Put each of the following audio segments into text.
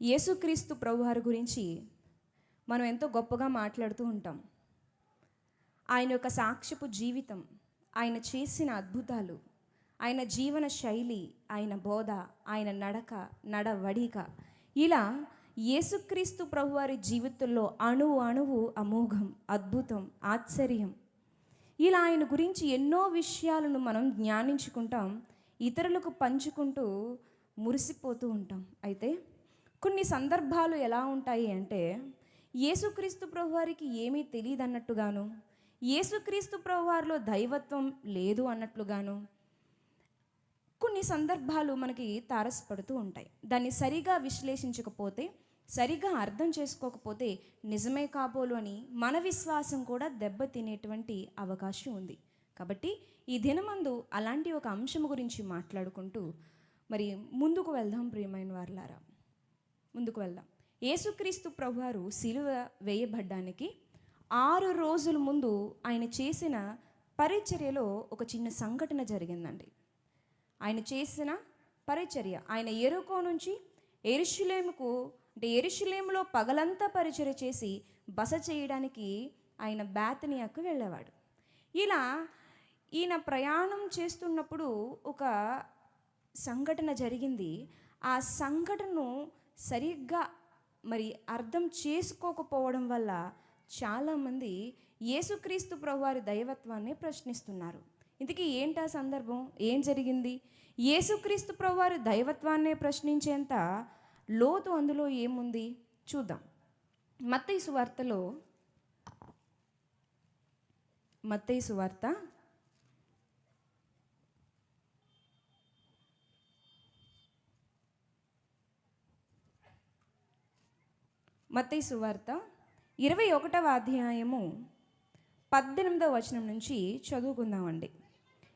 యేసుక్రీస్తు ప్రభువారి గురించి మనం ఎంతో గొప్పగా మాట్లాడుతూ ఉంటాం. ఆయన యొక్క సాక్ష్యపు జీవితం, ఆయన చేసిన అద్భుతాలు, ఆయన జీవన శైలి, ఆయన బోధ, ఆయన నడవడిక, ఇలా యేసుక్రీస్తు ప్రభువారి జీవితంలో అణువు అణువు అమోఘం, అద్భుతం, ఆశ్చర్యం, ఇలా ఆయన గురించి ఎన్నో విషయాలను మనం జ్ఞానించుకుంటాం, ఇతరులకు పంచుకుంటూ మురిసిపోతూ ఉంటాం. అయితే కొన్ని సందర్భాలు ఎలా ఉంటాయి అంటే, యేసుక్రీస్తు ప్రభువారికి ఏమీ తెలియదు అన్నట్టుగాను, యేసుక్రీస్తు ప్రభువారిలో దైవత్వం లేదు అన్నట్లుగాను కొన్ని సందర్భాలు మనకి తారసపడుతూ ఉంటాయి. దాన్ని సరిగా విశ్లేషించకపోతే, సరిగా అర్థం చేసుకోకపోతే నిజమే కాబోలు అని మన విశ్వాసం కూడా దెబ్బతినేటువంటి అవకాశం ఉంది. కాబట్టి ఈ దినమందు అలాంటి ఒక అంశం గురించి మాట్లాడుకుంటూ మరి ముందుకు వెళ్దాం. ప్రియమైన వారలారా, ముందుకు వెళ్దాం. యేసుక్రీస్తు ప్రభువారు సిలువ వేయబడ్డానికి 6 రోజుల ముందు ఆయన చేసిన పరిచర్యలో ఒక చిన్న సంఘటన జరిగిందండి. ఆయన చేసిన పరిచర్య, ఆయన యెరికో నుంచి యెరూషలేముకు, అంటే యెరూషలేములో పగలంతా పరిచర్య చేసి బస చేయడానికి ఆయన బేతనియాకు వెళ్ళేవాడు. ఇలా ఈయన ప్రయాణం చేస్తున్నప్పుడు ఒక సంఘటన జరిగింది. ఆ సంఘటనను సరిగ్గా మరి అర్థం చేసుకోకపోవడం వల్ల చాలామంది యేసుక్రీస్తు ప్రభువారి దైవత్వాన్ని ప్రశ్నిస్తున్నారు. ఇంతకీ ఏంటా సందర్భం, ఏం జరిగింది? యేసుక్రీస్తు ప్రభువారి దైవత్వాన్నే ప్రశ్నించేంత లోతు అందులో ఏముంది చూద్దాం. మత్తయి సువార్త 21వ అధ్యాయము 18వ వచనం నుంచి చదువుకుందామండి,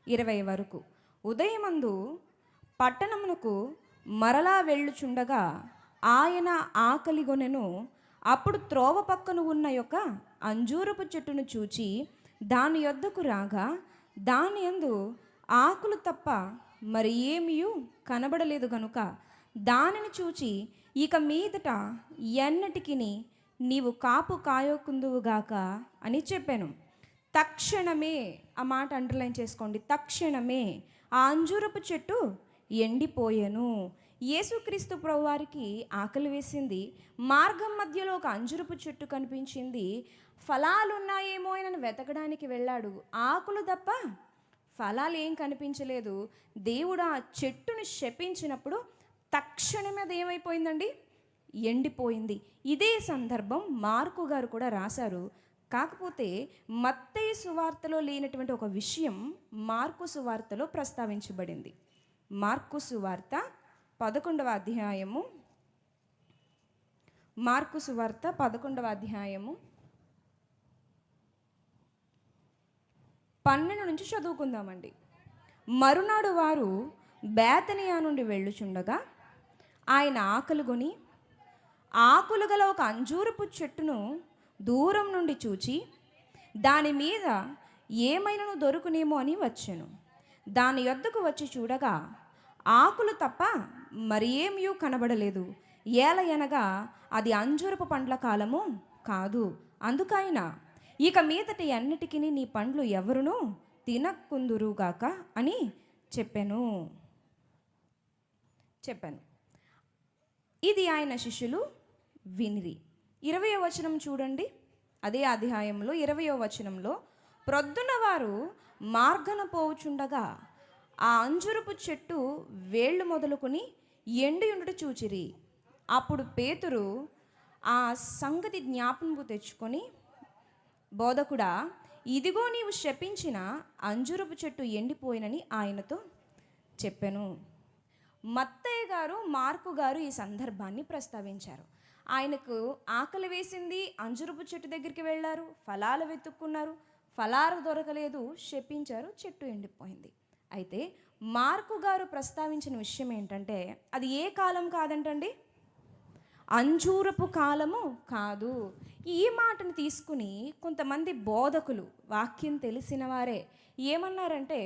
20 వరకు. ఉదయమందు పట్టణమునకు మరలా వెళ్ళుచుండగా ఆయన ఆకలిగొనెను. అప్పుడు త్రోవ పక్కన ఉన్న యొక్క అంజూరపు చెట్టును చూచి దాని యొద్దకు రాగా, దాని యందు ఆకులు తప్ప మరి ఏమీయూ కనబడలేదు గనుక దానిని చూచి, ఇక మీదట ఎన్నటికి నీవు కాపు కాయకుందువుగాక అని చెప్పాను. తక్షణమే, ఆ మాట అండర్లైన్ చేసుకోండి, తక్షణమే ఆ అంజూరపు చెట్టు ఎండిపోయెను. యేసుక్రీస్తు ప్రభువారికి ఆకలి వేసింది. మార్గం మధ్యలో ఒక అంజూరపు చెట్టు కనిపించింది. ఫలాలు ఉన్నాయేమో అని వెతకడానికి వెళ్ళాడు. ఆకులు తప్ప ఫలాలు ఏం కనిపించలేదు. దేవుడు ఆ చెట్టును శపించినప్పుడు తక్షణమే అది ఏమైపోయిందండి, ఎండిపోయింది. ఇదే సందర్భం మార్కు గారు కూడా రాశారు. కాకపోతే మత్తయి సువార్తలో లేనటువంటి ఒక విషయం మార్కు సువార్తలో ప్రస్తావించబడింది. మార్కు సువార్త 11వ అధ్యాయము, మార్కు సువార్త 11వ అధ్యాయము 12 నుంచి చదువుకుందామండి. మరునాడు వారు బేతనియా నుండి వెళ్ళుచుండగా ఆయన ఆకలిగొని ఆకులు గల ఒక అంజూరపు చెట్టును దూరం నుండి చూచి దాని మీద ఏమైనాను దొరుకునేమో అని వచ్చెను. దాని యొద్దకు వచ్చి చూడగా ఆకులు తప్ప మరి ఏమీ కనబడలేదు. ఏలయనగా అది అంజూరపు పండ్ల కాలము కాదు. అందుకైన ఇక మీదటి అన్నిటికీ నీ పండ్లు ఎవరునూ తినకుందురుగాక అని చెప్పాను. ఇది ఆయన శిష్యులు వినిరి. 20వ వచనం చూడండి, అదే అధ్యాయంలో 20వ వచనంలో, ప్రొద్దున వారు మార్గన పోవుచుండగా ఆ అంజురపు చెట్టు వేళ్ళు మొదలుకొని ఎండియుండుట చూచిరి. అప్పుడు పేతురు ఆ సంగతి జ్ఞాపనము తెచ్చుకొని, బోధకుడా, ఇదిగో నీవు శపించిన అంజురపు చెట్టు ఎండిపోయినని ఆయనతో చెప్పాను. మత్తయ్య గారు, మార్కు గారు ఈ సందర్భాన్ని ప్రస్తావించారు. ఆయనకు ఆకలి వేసింది, అంజురపు చెట్టు దగ్గరికి వెళ్ళారు, ఫలాలు వెతుక్కున్నారు, ఫలాలు దొరకలేదు, శపించారు, చెట్టు ఎండిపోయింది. అయితే మార్కు గారు ప్రస్తావించిన విషయం ఏంటంటే, అది ఏ కాలం కాదంటండి, అంజూరపు కాలము కాదు. ఈ మాటను తీసుకుని కొంతమంది బోధకులు, వాక్యం తెలిసిన వారే ఏమన్నారంటే,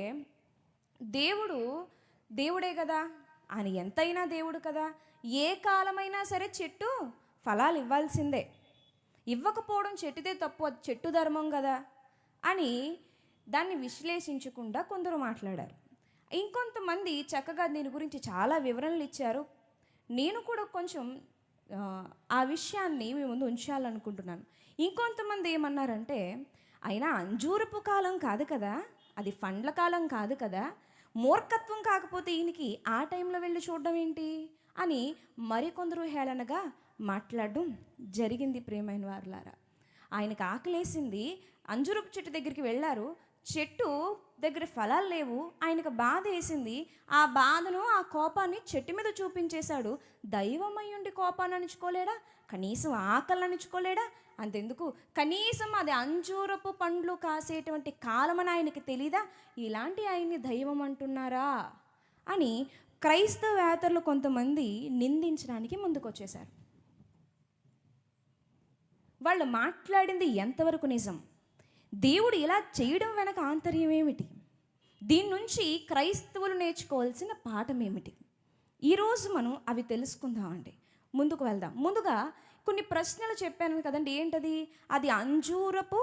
దేవుడే కదా, ఆయన ఎంతైనా దేవుడు కదా, ఏ కాలమైనా సరే చెట్టు ఫలాలు ఇవ్వాల్సిందే, ఇవ్వకపోవడం చెట్టుదే తప్పు, అది చెట్టు ధర్మం కదా అని దాన్ని విశ్లేషించకుండా కొందరు మాట్లాడారు. ఇంకొంతమంది చక్కగా దీని గురించి చాలా వివరణలు ఇచ్చారు. నేను కూడా కొంచెం ఆ విషయాన్ని మీ ముందు ఉంచాలనుకుంటున్నాను. ఇంకొంతమంది ఏమన్నారంటే, అయినా అంజూరపు కాలం కాదు కదా, అది పండ్ల కాలం కాదు కదా, మూర్ఖత్వం కాకపోతే ఈయనకి ఆ టైంలో వెళ్ళి చూడడం ఏంటి అని మరికొందరు హేళనగా మాట్లాడడం జరిగింది. ప్రియమైన వారులారా, ఆయనకు ఆకలేసింది, అంజూరపు చెట్టు దగ్గరికి వెళ్ళారు, చెట్టు దగ్గర ఫలాలు లేవు, ఆయనకు బాధ వేసింది, ఆ బాధను ఆ కోపాన్ని చెట్టు మీద చూపించేశాడు. దైవమయ్యుండి కోపాన్ని అణుచుకోలేడా, కనీసం ఆకలి అణుచుకోలేడా? అంతెందుకు, కనీసం అది అంజూరపు పండ్లు కాసేటువంటి కాలమని ఆయనకి తెలీదా? ఇలాంటి ఆయన్ని దైవం అంటున్నారా అని క్రైస్తవేతరులు కొంతమంది నిందించడానికి ముందుకొచ్చేశారు. వాళ్ళు మాట్లాడింది ఎంతవరకు నిజం? దేవుడు ఇలా చేయడం వెనక ఆంతర్యం ఏమిటి? దీని నుంచి క్రైస్తవులు నేర్చుకోవాల్సిన పాఠం ఏమిటి? ఈరోజు మనం అవి తెలుసుకుందామండి. ముందుకు వెళ్దాం. ముందుగా కొన్ని ప్రశ్నలు చెప్పాను కదండి. ఏంటది? అది అంజూరపు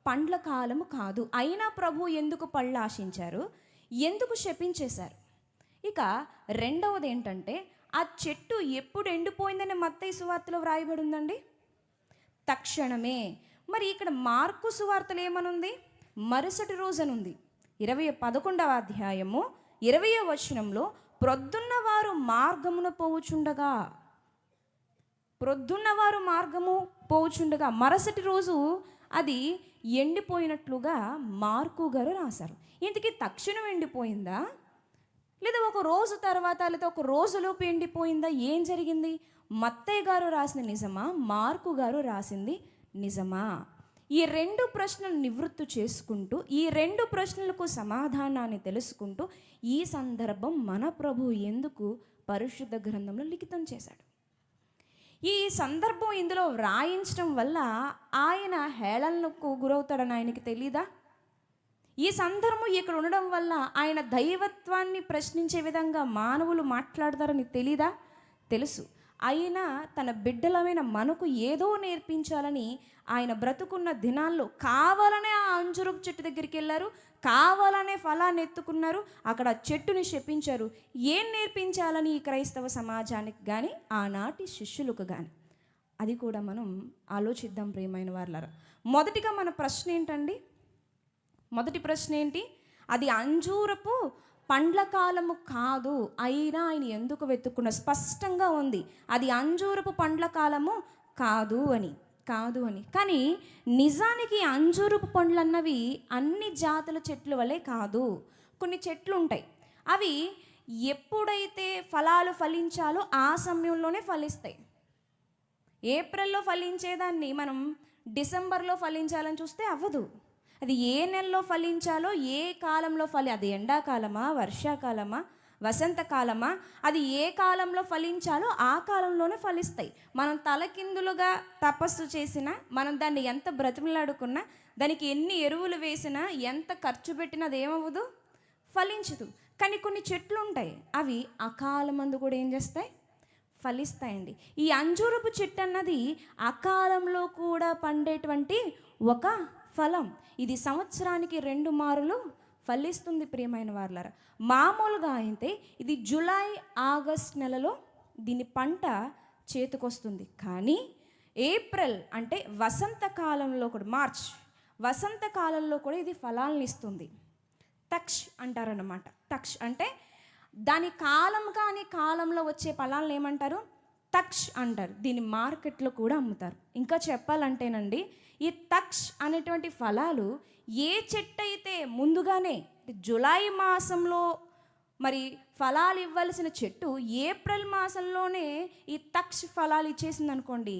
పండ్ల కాలము కాదు, అయినా ప్రభు ఎందుకు పళ్ళు ఆశించారు, ఎందుకు శపించేశారు? ఇక రెండవది ఏంటంటే, ఆ చెట్టు ఎప్పుడు ఎండిపోయిందని మత్తయి సువార్తలో వ్రాయబడి ఉందండి? తక్షణమే. మరి ఇక్కడ మార్కు సువార్తలు ఏమనుంది? మరుసటి రోజనుంది. 11వ అధ్యాయము 20వ వచనంలో, ప్రొద్దున్నవారు మార్గమును పోవుచుండగా, మరుసటి రోజు అది ఎండిపోయినట్లుగా మార్కు గారు రాశారు. ఇంతకీ తక్షణం ఎండిపోయిందా, లేదా ఒక రోజు తర్వాత, లేదా ఒక రోజులోపు ఎండిపోయిందా? ఏం జరిగింది? మత్తయ్య గారు రాసిన నిజమా, మార్కు గారు రాసింది నిజమా? ఈ రెండు ప్రశ్నలు నివృత్తి చేసుకుంటూ, ఈ రెండు ప్రశ్నలకు సమాధానాన్ని తెలుసుకుంటూ, ఈ సందర్భం మన ప్రభు ఎందుకు పరిశుద్ధ గ్రంథంలో లిఖితం చేశాడు? ఈ సందర్భం ఇందులో వ్రాయించడం వల్ల ఆయన హేళనకు గురవుతాడని ఆయనకి తెలీదా? ఈ సందర్భం ఇక్కడ ఉండడం వల్ల ఆయన దైవత్వాన్ని ప్రశ్నించే విధంగా మానవులు మాట్లాడతారని తెలీదా? తెలుసు. అయినా తన బిడ్డలమైన మనకు ఏదో నేర్పించాలని ఆయన బ్రతుకున్న దినాల్లో కావాలనే ఆ అంజూరపు చెట్టు దగ్గరికి వెళ్ళారు, కావాలనే ఫలాన్ని ఎత్తుకున్నారు, అక్కడ చెట్టుని శపించారు. ఏం నేర్పించాలని ఈ క్రైస్తవ సమాజానికి కానీ ఆనాటి శిష్యులకు కానీ, అది కూడా మనం ఆలోచిద్దాం ప్రియమైన వారులారా. మొదటిగా మన ప్రశ్న ఏంటండి? మొదటి ప్రశ్న ఏంటి? అది అంజూరపు పండ్ల కాలము కాదు, అయినా ఆయన ఎందుకు వెతుక్కున్న? స్పష్టంగా ఉంది, అది అంజూరపు పండ్ల కాలము కాదు అని. కానీ నిజానికి అంజూరపు పండ్లు అన్నవి అన్ని జాతుల చెట్ల వలె కాదు. కొన్ని చెట్లు ఉంటాయి, అవి ఎప్పుడైతే ఫలాలు ఫలించాలో ఆ సమయంలోనే ఫలిస్తాయి. ఏప్రిల్లో ఫలించేదాన్ని మనం డిసెంబర్లో ఫలించాలని చూస్తే అవ్వదు. అది ఏ నెలలో ఫలించాలో, ఏ కాలంలో అది ఎండాకాలమా, వర్షాకాలమా, వసంతకాలమా, అది ఏ కాలంలో ఫలించాలో ఆ కాలంలోనే ఫలిస్తాయి. మనం తలకిందులుగా తపస్సు చేసినా, మనం దాన్ని ఎంత బ్రతిమలాడుకున్నా, దానికి ఎన్ని ఎరువులు వేసినా, ఎంత ఖర్చు పెట్టినా అది ఏమవ్వదు, ఫలించదు. కానీ కొన్ని చెట్లు ఉంటాయి, అవి అకాలమందు కూడా ఏం చేస్తాయి, ఫలిస్తాయండి. ఈ అంజూరపు చెట్టు అన్నది అకాలంలో కూడా పండేటువంటి ఒక ఫలం. ఇది సంవత్సరానికి 2 మారులు ఫలిస్తుంది ప్రియమైన వారులారా. మామూలుగా అయితే ఇది జూలై, ఆగస్ట్ నెలలో దీని పంట చేతికొస్తుంది. కానీ ఏప్రిల్ అంటే వసంతకాలంలో కూడా, మార్చ్ వసంతకాలంలో కూడా ఇది ఫలాలను ఇస్తుంది. తక్ష్ అంటారన్నమాట. తక్ష్ అంటే దాని కాలం కాని కాలంలో వచ్చే ఫలాలను ఏమంటారు, తక్ష్ అంటారు. దీన్ని మార్కెట్లో కూడా అమ్ముతారు. ఇంకా చెప్పాలంటేనండి, ఈ తక్ష్ అనేటువంటి ఫలాలు ఏ చెట్టు అయితే ముందుగానే జూలై మాసంలో మరి ఫలాలు ఇవ్వాల్సిన చెట్టు ఏప్రిల్ మాసంలోనే ఈ తక్ష్ ఫలాలు ఇచ్చేసింది అనుకోండి,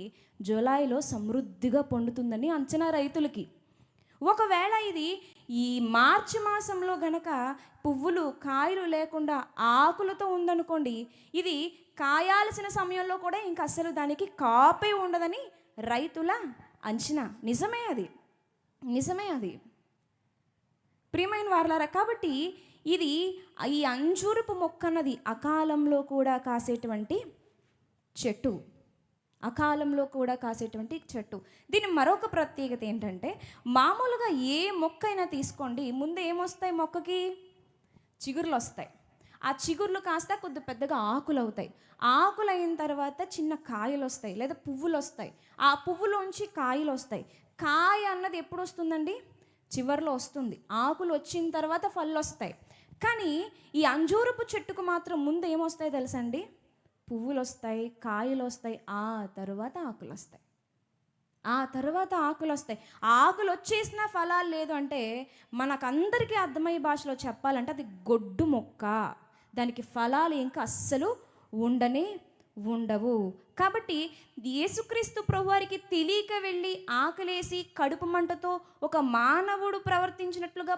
జూలైలో సమృద్ధిగా పండుతుందని అంచనా రైతులకి. ఒకవేళ ఇది ఈ మార్చి మాసంలో గనక పువ్వులు కాయలు లేకుండా ఆకులతో ఉందనుకోండి, ఇది కాయాల్సిన సమయంలో కూడా ఇంకా అసలు దానికి కాపే ఉండదని రైతుల అంచనా. నిజమే అది ప్రియమైన వారలారా. కాబట్టి ఇది ఈ అంజూరపు మొక్క అన్నది అకాలంలో కూడా కాసేటువంటి చెట్టు. అకాలంలో కూడా కాసేటువంటి చెట్టు. దీని మరొక ప్రత్యేకత ఏంటంటే, మామూలుగా ఏ మొక్క అయినా తీసుకోండి, ముందు ఏమొస్తాయి మొక్కకి? చిగుర్లు వస్తాయి. ఆ చిగుర్లు కాస్త కొద్ది పెద్దగా ఆకులు అవుతాయి. ఆకులు అయిన తర్వాత చిన్న కాయలు వస్తాయి, లేదా పువ్వులు వస్తాయి. ఆ పువ్వులోంచి కాయలు వస్తాయి. కాయ అన్నది ఎప్పుడు వస్తుందండి? చివర్లో వస్తుంది. ఆకులు వచ్చిన తర్వాత పళ్ళు వస్తాయి. కానీ ఈ అంజూరపు చెట్టుకు మాత్రం ముందు ఏమొస్తాయి తెలుసండి? పువ్వులు వస్తాయి, కాయలు వస్తాయి, ఆ తర్వాత ఆకులు వస్తాయి. ఆ తర్వాత ఆకులు వస్తాయి. ఆకులు వచ్చేసిన ఫలాలు లేదు అంటే మనకందరికీ అర్థమయ్యే భాషలో చెప్పాలంటే అది గొడ్డు మొక్క. దానికి ఫలాలు ఇంకా అస్సలు ఉండవు. కాబట్టి యేసుక్రీస్తు ప్రభువారికి తెలియక వెళ్ళి ఆకలేసి కడుపు మంటతో ఒక మానవుడు ప్రవర్తించినట్లుగా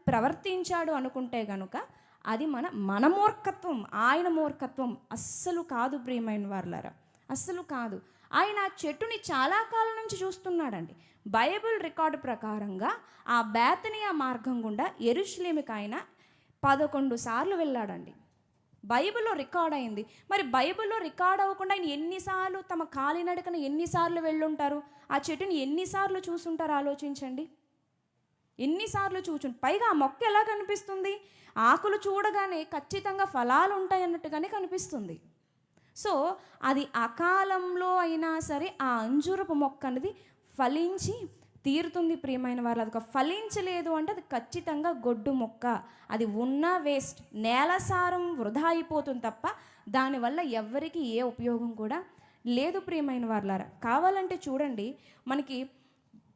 ప్రవర్తించాడు అనుకుంటే గనుక అది మన మూర్ఖత్వం. ఆయన మూర్ఖత్వం అస్సలు కాదు ప్రియమైన వారలారా, అస్సలు కాదు. ఆయన ఆ చెట్టుని చాలా కాలం నుంచి చూస్తున్నాడండి. బైబిల్ రికార్డు ప్రకారంగా ఆ బేతనియా మార్గం గుండా యెరూషలేముకి ఆయన 11 సార్లు వెళ్ళాడండి. బైబిల్లో రికార్డ్ అయింది. మరి బైబిల్లో రికార్డ్ అవ్వకుండా ఆయన ఎన్నిసార్లు తమ కాలినడకన ఎన్నిసార్లు వెళ్ళుంటారు? ఆ చెట్టుని ఎన్నిసార్లు చూసుంటారు? ఆలోచించండి. ఎన్నిసార్లు పైగా ఆ మొక్క ఎలా కనిపిస్తుంది? ఆకులు చూడగానే ఖచ్చితంగా ఫలాలు ఉంటాయి అన్నట్టుగానే కనిపిస్తుంది. సో అది అకాలంలో అయినా సరే ఆ అంజూరపు మొక్క అనేది ఫలించి తీరుతుంది ప్రియమైన వారు. అది ఫలించలేదు అంటే అది ఖచ్చితంగా గొడ్డు మొక్క. అది ఉన్న వేస్ట్, నేల సారం వృధా అయిపోతుంది తప్ప దానివల్ల ఎవ్వరికి ఏ ఉపయోగం కూడా లేదు ప్రియమైన వారులారా. కావాలంటే చూడండి, మనకి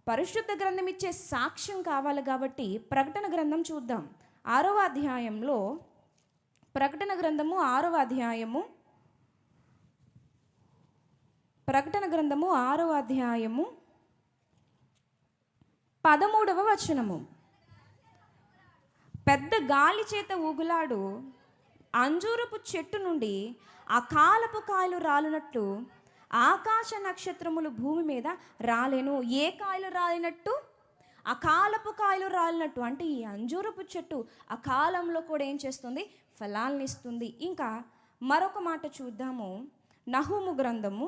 పరిశుద్ధ గ్రంథం ఇచ్చే సాక్ష్యం కావాలి కాబట్టి ప్రకటన గ్రంథం చూద్దాం. 6వ అధ్యాయంలో, ప్రకటన గ్రంథము 6వ అధ్యాయము, ప్రకటన గ్రంథము 6వ అధ్యాయము 13వ వచనము. పెద్ద గాలి చేత ఊగులాడు అంజూరపు చెట్టు నుండి అకాలపు కాయలు రాలినట్లు ఆకాశ నక్షత్రములు భూమి మీద రాలేను. ఏ కాయలు రాలినట్టు? అకాలపు కాయలు రాలినట్టు. అంటే ఈ అంజూరపు చెట్టు అకాలంలో కూడా ఏం చేస్తుంది? ఫలాల్ని ఇస్తుంది. ఇంకా మరొక మాట చూద్దాము. నహూము గ్రంథము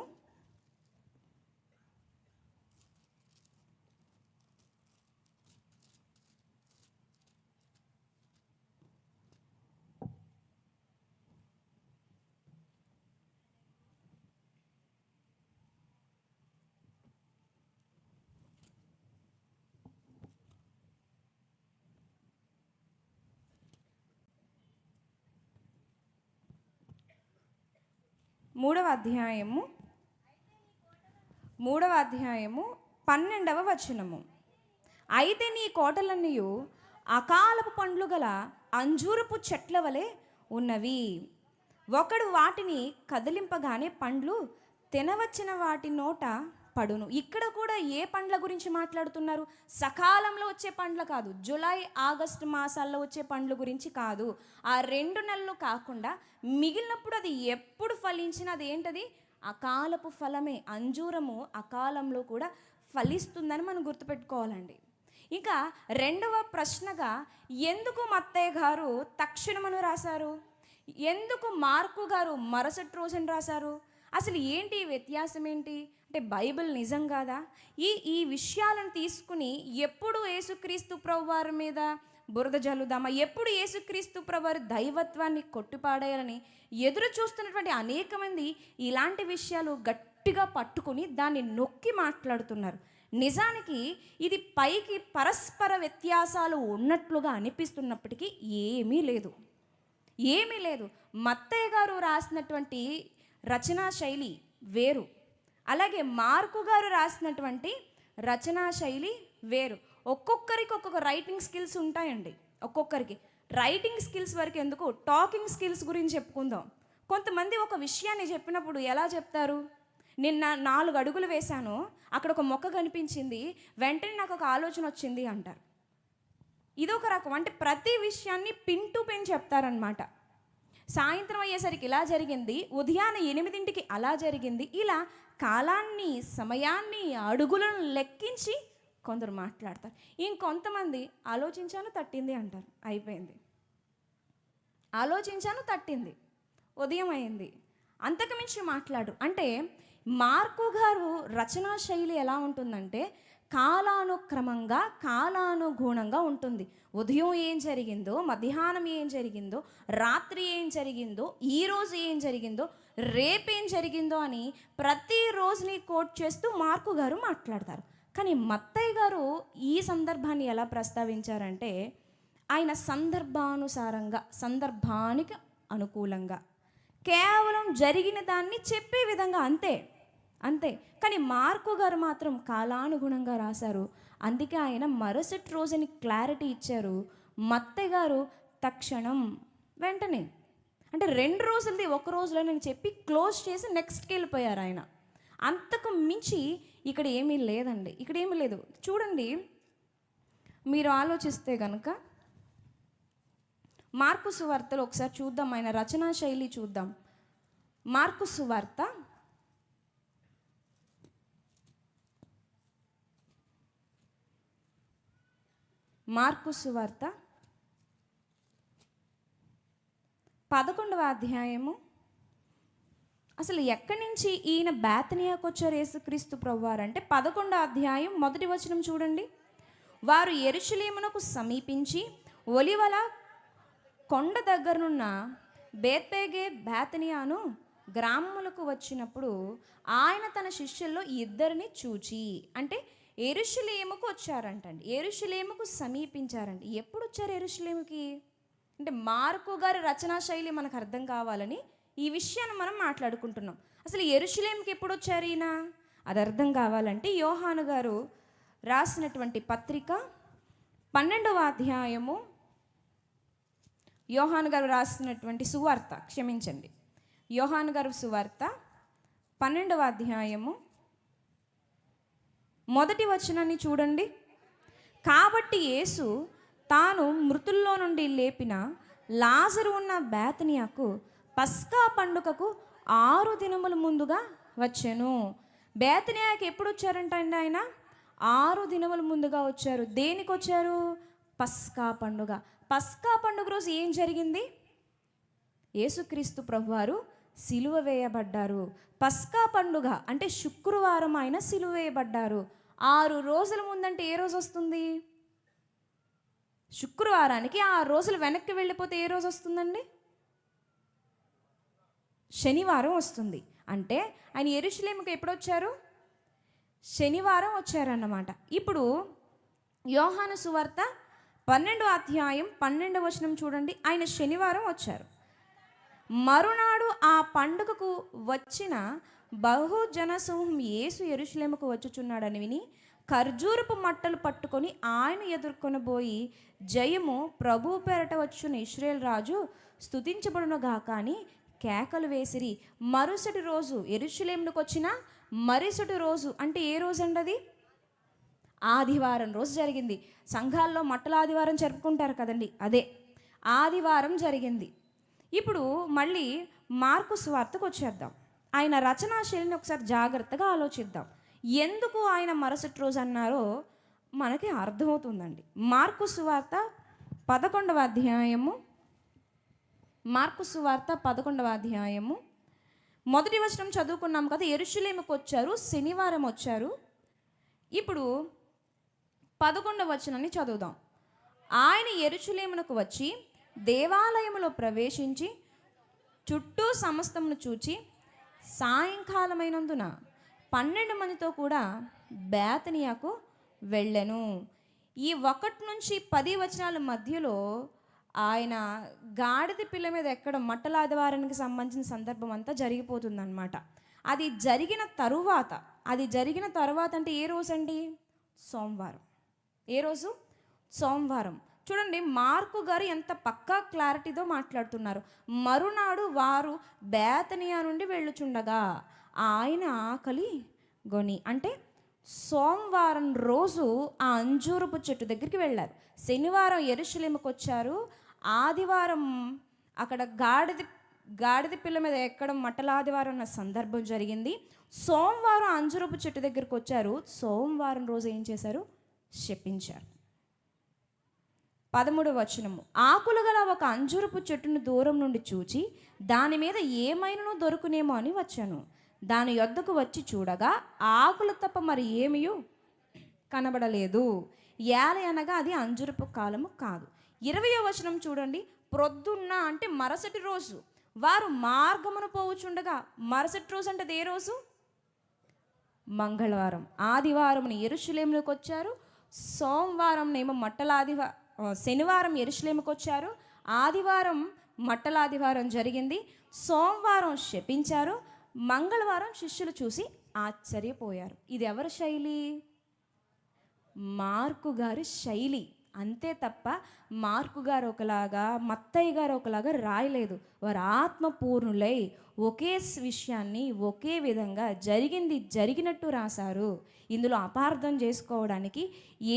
3వ అధ్యాయము 12వ వచనము. అయితే నీ కోటలన్నయు అకాలపు పండ్లు గల అంజూరపు చెట్ల వలె ఉన్నవి. ఒకడు వాటిని కదిలింపగానే పండ్లు తినవచ్చిన వాటి నోట పడును. ఇక్కడ కూడా ఏ పండ్ల గురించి మాట్లాడుతున్నారు? సకాలంలో వచ్చే పండ్ల కాదు, జూలై ఆగస్టు మాసాల్లో వచ్చే పండ్ల గురించి కాదు. ఆ 2 నెలలు కాకుండా మిగిలినప్పుడు అది ఎప్పుడు ఫలించినా అది ఏంటది? అకాలపు ఫలమే. అంజూరము అకాలంలో కూడా ఫలిస్తుందని మనం గుర్తుపెట్టుకోవాలండి. ఇంకా రెండవ ప్రశ్నగా, ఎందుకు మత్తయ్య గారు తక్షణమని రాశారు? ఎందుకు మార్కు గారు మరుసటి రోజున రాశారు? అసలు ఏంటి వ్యత్యాసం ఏంటి? అంటే బైబిల్ నిజం కాదా? ఈ విషయాలను తీసుకుని ఎప్పుడు యేసుక్రీస్తు ప్రభువారి మీద బురద జల్లుదామా, ఎప్పుడు యేసుక్రీస్తు ప్రభువారి దైవత్వాన్ని కొట్టిపాడేయాలని ఎదురు చూస్తున్నటువంటి అనేక మంది ఇలాంటి విషయాలు గట్టిగా పట్టుకుని దాన్ని నొక్కి మాట్లాడుతున్నారు. నిజానికి ఇది పైకి పరస్పర వ్యత్యాసాలు ఉన్నట్లుగా అనిపిస్తున్నప్పటికీ ఏమీ లేదు. మత్తయ్య గారు రాసినటువంటి రచనా శైలి వేరు, అలాగే మార్కు గారు రాసినటువంటి రచనా శైలి వేరు. ఒక్కొక్కరికి ఒక్కొక్క రైటింగ్ స్కిల్స్ ఉంటాయండి. ఒక్కొక్కరికి రైటింగ్ స్కిల్స్ వరకు ఎందుకు, టాకింగ్ స్కిల్స్ గురించి చెప్పుకుందాం. కొంతమంది ఒక విషయాన్ని చెప్పినప్పుడు ఎలా చెప్తారు? నిన్న 4 అడుగులు వేశాను, అక్కడ ఒక మొక్క కనిపించింది, వెంటనే నాకు ఒక ఆలోచన వచ్చింది అంటారు. ఇదొక రకం. అంటే ప్రతి విషయాన్ని పిన్ టు పిన్ చెప్తారనమాట. సాయంత్రం అయ్యేసరికి ఇలా జరిగింది, ఉదయాన్నే 8ంటికి అలా జరిగింది. ఇలా కాలాన్ని, సమయాన్ని, అడుగులను లెక్కించి కొందరు మాట్లాడతారు. ఇంకొంతమంది ఆలోచించాను తట్టింది అంటారు, అయిపోయింది. ఆలోచించాను, తట్టింది, ఉదయం అయింది, అంతకుమించి మాట్లాడు. అంటే మార్కు గారు రచనా శైలి ఎలా ఉంటుందంటే కాలానుక్రమంగా కాలానుగుణంగా ఉంటుంది. ఉదయం ఏం జరిగిందో, మధ్యాహ్నం ఏం జరిగిందో, రాత్రి ఏం జరిగిందో, ఈరోజు ఏం జరిగిందో, రేపేం జరిగిందో అని ప్రతి రోజుని కోట్ చేస్తూ మార్కు గారు మాట్లాడతారు. కానీ మత్తయ్య గారు ఈ సందర్భాన్ని ఎలా ప్రస్తావించారంటే ఆయన సందర్భానుసారంగా, సందర్భానికి అనుకూలంగా కేవలం జరిగిన దాన్ని చెప్పే విధంగా, అంతే అంతే. కానీ మార్కు గారు మాత్రం కాలానుగుణంగా రాశారు. అందుకే ఆయన మరుసటి రోజుని క్లారిటీ ఇచ్చారు. మత్తయ్య గారు తక్షణం, వెంటనే, అంటే 2 రోజులది ఒక రోజులో నేను చెప్పి క్లోజ్ చేసి నెక్స్ట్కి వెళ్ళిపోయారు ఆయన. అంతకు మించి ఇక్కడ ఏమీ లేదండి, ఇక్కడ ఏమీ లేదు. చూడండి, మీరు ఆలోచిస్తే కనుక మార్కు సువార్తలో ఒకసారి చూద్దాం, ఆయన రచనా శైలి చూద్దాం. మార్కు సువార్త 11వ అధ్యాయము. అసలు ఎక్కడి నుంచి ఈయన బేతనియాకు వచ్చారు యేసుక్రీస్తు ప్రభువారు అంటే 11వ అధ్యాయం 1వ వచనం చూడండి. వారు యెరూషలేమునకు సమీపించి ఒలివల కొండ దగ్గరనున్న బేత్పేగే బేతనియాను గ్రామములకు వచ్చినప్పుడు ఆయన తన శిష్యుల్లో 2 చూచి, అంటే యెరూషలేముకు వచ్చారంటండి, యెరూషలేముకు సమీపించారండి. ఎప్పుడు వచ్చారు యెరూషలేముకి అంటే మార్కు గారి రచనా శైలి మనకు అర్థం కావాలని ఈ విషయాన్ని మనం మాట్లాడుకుంటున్నాం. అసలు యెరూషలేముకి ఎప్పుడు వచ్చారు ఈయన, అది అర్థం కావాలంటే యోహాను గారు రాసినటువంటి పత్రిక 12వ అధ్యాయము, యోహాను గారు రాసినటువంటి సువార్త, క్షమించండి, యోహాను గారు సువార్త 12వ అధ్యాయము 1వ వచనాన్ని చూడండి. కాబట్టి యేసు తాను మృతుల్లో నుండి లేపిన లాజరు ఉన్న బేతనియాకు పస్కా పండుగకు 6 దినముల ముందుగా వచ్చెను. బేతనియాకి ఎప్పుడు వచ్చారంట అండి ఆయన? 6 దినముల ముందుగా వచ్చారు. దేనికి వచ్చారు? పస్కా పండుగ. పస్కా పండుగ రోజు ఏం జరిగింది? యేసుక్రీస్తు ప్రభువారు సిలువ వేయబడ్డారు. పస్కా పండుగ అంటే శుక్రవారం ఆయన సిలువ వేయబడ్డారు. 6 రోజుల ముందంటే ఏ రోజు వస్తుంది? శుక్రవారానికి 6 రోజులు వెనక్కి వెళ్ళిపోతే ఏ రోజు వస్తుందండి? శనివారం వస్తుంది. అంటే ఆయన యెరూషలేముకు ఎప్పుడు వచ్చారు? శనివారం వచ్చారన్నమాట. ఇప్పుడు యోహాను సువార్త 12వ అధ్యాయం 12వ వచనం చూడండి. ఆయన శనివారం వచ్చారు. మరునాడు ఆ పండుగకు వచ్చిన బహుజనసమూహం యేసు యెరూషలేముకు వచ్చుచున్నాడని విని ఖర్జూరపు మట్టలు పట్టుకొని ఆయన ఎదుర్కొనబోయి, జయము ప్రభు పేరట వచ్చున్న ఇశ్రాయేలు రాజు స్తుతించబడునుగాక అని కేకలు వేసిరి. మరుసటి రోజు యెరూషలేముకు వచ్చిన మరుసటి రోజు అంటే ఏ రోజు అండి? అది ఆదివారం రోజు జరిగింది. సంఘాల్లో మట్టల ఆదివారం జరుపుకుంటారు కదండి, అదే ఆదివారం జరిగింది. ఇప్పుడు మళ్ళీ మార్కు సువార్తకు వచ్చేద్దాం. ఆయన రచనా శైలిని ఒకసారి జాగ్రత్తగా ఆలోచిద్దాం. ఎందుకు ఆయన మరుసటి రోజు అన్నారో మనకి అర్థమవుతుందండి. మార్కు సువార్త 11వ అధ్యాయము, మార్కు సువార్త 11వ అధ్యాయము 1వ వచనం చదువుకున్నాం కదా. యెరూషలేముకు వచ్చారు, శనివారం వచ్చారు. ఇప్పుడు 11వ వచనాన్ని చదువుదాం. ఆయన యెరూషలేమునకు వచ్చి దేవాలయములో ప్రవేశించి చుట్టూ సమస్తమును చూచి సాయంకాలమైనందున 12 మందితో కూడా బేతనియాకు వెళ్ళెను. ఈ 1 నుంచి 10 వచనాల మధ్యలో ఆయన గాడిద పిల్ల మీద ఎక్కడం మట్టల ఆదివారానికి సంబంధించిన సందర్భం అంతా జరిగిపోతుందన్నమాట. అది జరిగిన తరువాత అంటే ఏ రోజు అండి? సోమవారం. ఏ రోజు? సోమవారం. చూడండి మార్కు గారు ఎంత పక్కా క్లారిటీతో మాట్లాడుతున్నారు. మరునాడు వారు బేతనియా నుండి వెళ్ళుచుండగా ఆయన ఆకలి గొని, అంటే సోమవారం రోజు ఆ అంజూరపు చెట్టు దగ్గరికి వెళ్ళారు. శనివారం యెరూషలేముకు వచ్చారు. ఆదివారం అక్కడ గాడిద పిల్ల మీద ఎక్కడం మట్టల ఆదివారం అన్న సందర్భం జరిగింది. సోమవారం అంజూరపు చెట్టు దగ్గరికి వచ్చారు. సోమవారం రోజు ఏం చేశారు? శపించారు. 13వ వచనము. ఆకులు గల ఒక అంజూరపు చెట్టును దూరం నుండి చూచి దాని మీద ఏమైనను దొరుకునేమో అని వచ్చాను. దాని యొద్దకు వచ్చి చూడగా ఆకులు తప్ప మరి ఏమీయూ కనబడలేదు. ఏల అనగా అది అంజురపు కాలము కాదు. 20వ వచనం చూడండి. ప్రొద్దున్న అంటే మరుసటి రోజు వారు మార్గమును పోవుచుండగా, మరుసటి రోజు అంటే ఏ రోజు? మంగళవారం. ఆదివారం యెరూషలేములోకి వచ్చారు. సోమవారం ఏమో శనివారం యెరూషలేముకి వచ్చారు. ఆదివారం మట్టల ఆదివారం జరిగింది. సోమవారం శపించారు. మంగళవారం శిష్యులు చూసి ఆశ్చర్యపోయారు. ఇది ఎవరి శైలి? మార్కు గారి శైలి. అంతే తప్ప మార్కు గారు ఒకలాగా, మత్తయ్య గారు ఒకలాగా రాయలేదు. వారు ఆత్మపూర్ణులై ఒకే విషయాన్ని ఒకే విధంగా జరిగింది జరిగినట్టు రాశారు. ఇందులో అపార్థం చేసుకోవడానికి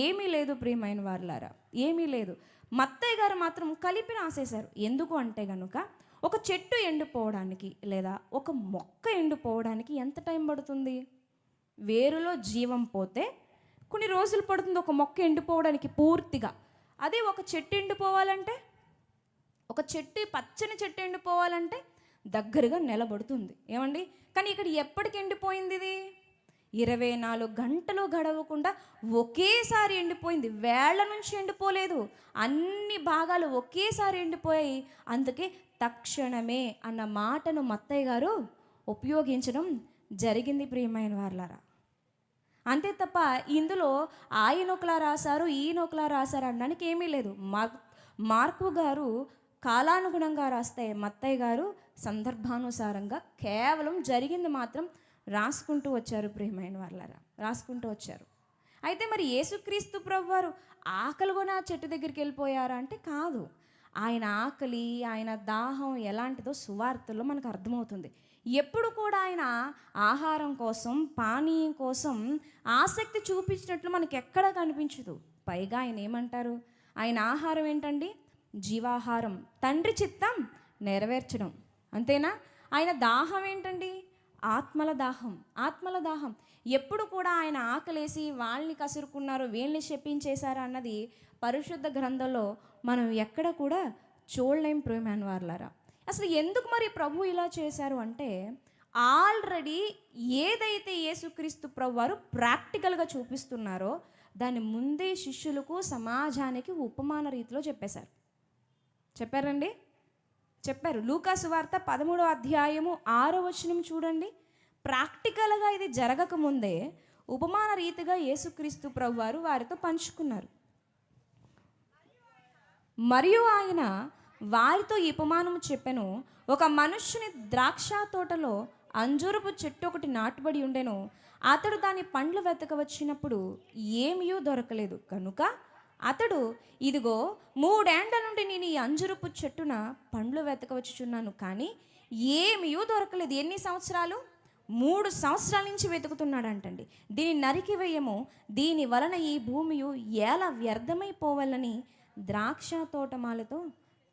ఏమీ లేదు ప్రియమైన వారులారా, ఏమీ లేదు. మత్తయ్య గారు మాత్రం కలిపి రాసేశారు. ఎందుకు అంటే కనుక ఒక చెట్టు ఎండిపోవడానికి లేదా ఒక మొక్క ఎండిపోవడానికి ఎంత టైం పడుతుంది? వేరులో జీవం పోతే కొన్ని రోజులు పడుతుంది ఒక మొక్క ఎండిపోవడానికి పూర్తిగా. అదే ఒక చెట్టు ఎండిపోవాలంటే, ఒక చెట్టు పచ్చని చెట్టు ఎండిపోవాలంటే దగ్గరగా నిలబడుతుంది. ఏమండి? కానీ ఇక్కడ ఎప్పటికి ఎండిపోయింది ఇది? 24 గంటలు గడవకుండా ఒకేసారి ఎండిపోయింది. వేళ్ల నుంచి ఎండిపోలేదు, అన్ని భాగాలు ఒకేసారి ఎండిపోయాయి. అందుకే తక్షణమే అన్న మాటను మత్తయ్య గారు ఉపయోగించడం జరిగింది ప్రియమైన వారులారా. అంతే తప్ప ఇందులో ఆయన ఒకలా రాశారు, ఈయన ఒకలా రాశారు అనడానికి ఏమీ లేదు. మార్కు గారు కాలానుగుణంగా రాస్తే మత్తయ్య గారు సందర్భానుసారంగా కేవలం జరిగింది మాత్రం రాసుకుంటూ వచ్చారు ప్రియమైన వాళ్ళారా, రాసుకుంటూ వచ్చారు. అయితే మరి యేసుక్రీస్తు ప్రభువారు ఆకలి కూడా చెట్టు దగ్గరికి వెళ్ళిపోయారా అంటే కాదు. ఆయన ఆకలి, ఆయన దాహం ఎలాంటిదో సువార్తల్లో మనకు అర్థమవుతుంది. ఎప్పుడు కూడా ఆయన ఆహారం కోసం, పానీయం కోసం ఆసక్తి చూపించినట్లు మనకి ఎక్కడా కనిపించదు. పైగా ఆయన ఏమంటారు? ఆయన ఆహారం ఏంటండి? జీవాహారం, తండ్రి చిత్తం నెరవేర్చడం. అంతేనా? ఆయన దాహం ఏంటండి? ఆత్మల దాహం, ఆత్మల దాహం. ఎప్పుడు కూడా ఆయన ఆకలేసి వాళ్ళని కసురుకున్నారు, వీళ్ళని శపించేశారు అన్నది పరిశుద్ధ గ్రంథంలో మనం ఎక్కడ కూడా చూడలేం ప్రియమైన వారులారా. అసలు ఎందుకు మరి ప్రభు ఇలా చేశారు అంటే, ఆల్రెడీ ఏదైతే యేసుక్రీస్తు ప్రభు వారు ప్రాక్టికల్గా చూపిస్తున్నారో దాన్ని ముందే శిష్యులకు, సమాజానికి ఉపమాన రీతిలో చెప్పేశారు. చెప్పారండి? చెప్పారు. లూకా సువార్త 13వ అధ్యాయము 6వ వచనం చూడండి. ప్రాక్టికల్గా ఇది జరగకముందే ఉపమాన రీతిగా యేసుక్రీస్తు ప్రభు వారు వారితో పంచుకున్నారు. మరియు ఆయన వారితో ఈ ఉపమానము చెప్పెను. ఒక మనుష్యుని ద్రాక్ష తోటలో అంజూరపు చెట్టు ఒకటి నాటుబడి ఉండెను. అతడు దాని పండ్లు వెతక వచ్చినప్పుడు ఏమీ దొరకలేదు కనుక అతడు, ఇదిగో 3 ఏండ్ల నుండి నేను ఈ అంజూరపు చెట్టున పండ్లు వెతకవచ్చుచున్నాను, కానీ ఏమీ దొరకలేదు. ఎన్ని సంవత్సరాలు? 3 సంవత్సరాల నుంచి వెతుకుతున్నాడంటండి. దీన్ని నరికివేయము, దీని వలన ఈ భూమి ఎలా వ్యర్థమైపోవాలని ద్రాక్ష తోటమాలతో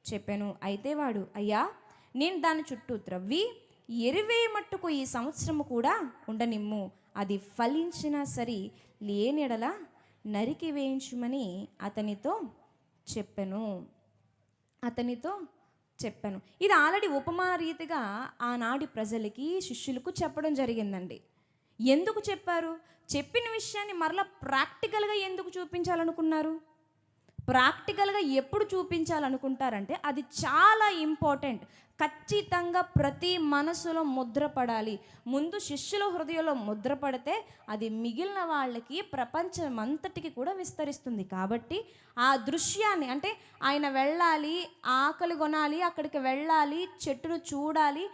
చెప్పాను. అయితే వాడు, అయ్యా, నేను దాని చుట్టూ త్రవ్వి ఎరువే మట్టుకు ఈ సంవత్సరము కూడా ఉండనిమ్ము, అది ఫలించినా సరి, లేనిడల నరికి వేయించుమని అతనితో చెప్పాను. ఇది ఆల్రెడీ ఉపమాన రీతిగా ఆనాటి ప్రజలకి, శిష్యులకు చెప్పడం జరిగిందండి. ఎందుకు చెప్పారు? చెప్పిన విషయాన్ని మరలా ప్రాక్టికల్గా ఎందుకు చూపించాలనుకున్నారు? ప్రాక్టికల్గా ఎప్పుడు చూపించాలనుకుంటారంటే అది చాలా ఇంపార్టెంట్. ఖచ్చితంగా ప్రతి మనసులో ముద్రపడాలి. ముందు శిష్యుల హృదయంలో ముద్రపడితే అది మిగిలిన వాళ్ళకి, ప్రపంచమంతటికి కూడా విస్తరిస్తుంది. కాబట్టి ఆ దృశ్యాన్ని, అంటే ఆయన వెళ్ళాలి, ఆకలి కొనాలి, అక్కడికి వెళ్ళాలి, చెట్టును చూడాలి,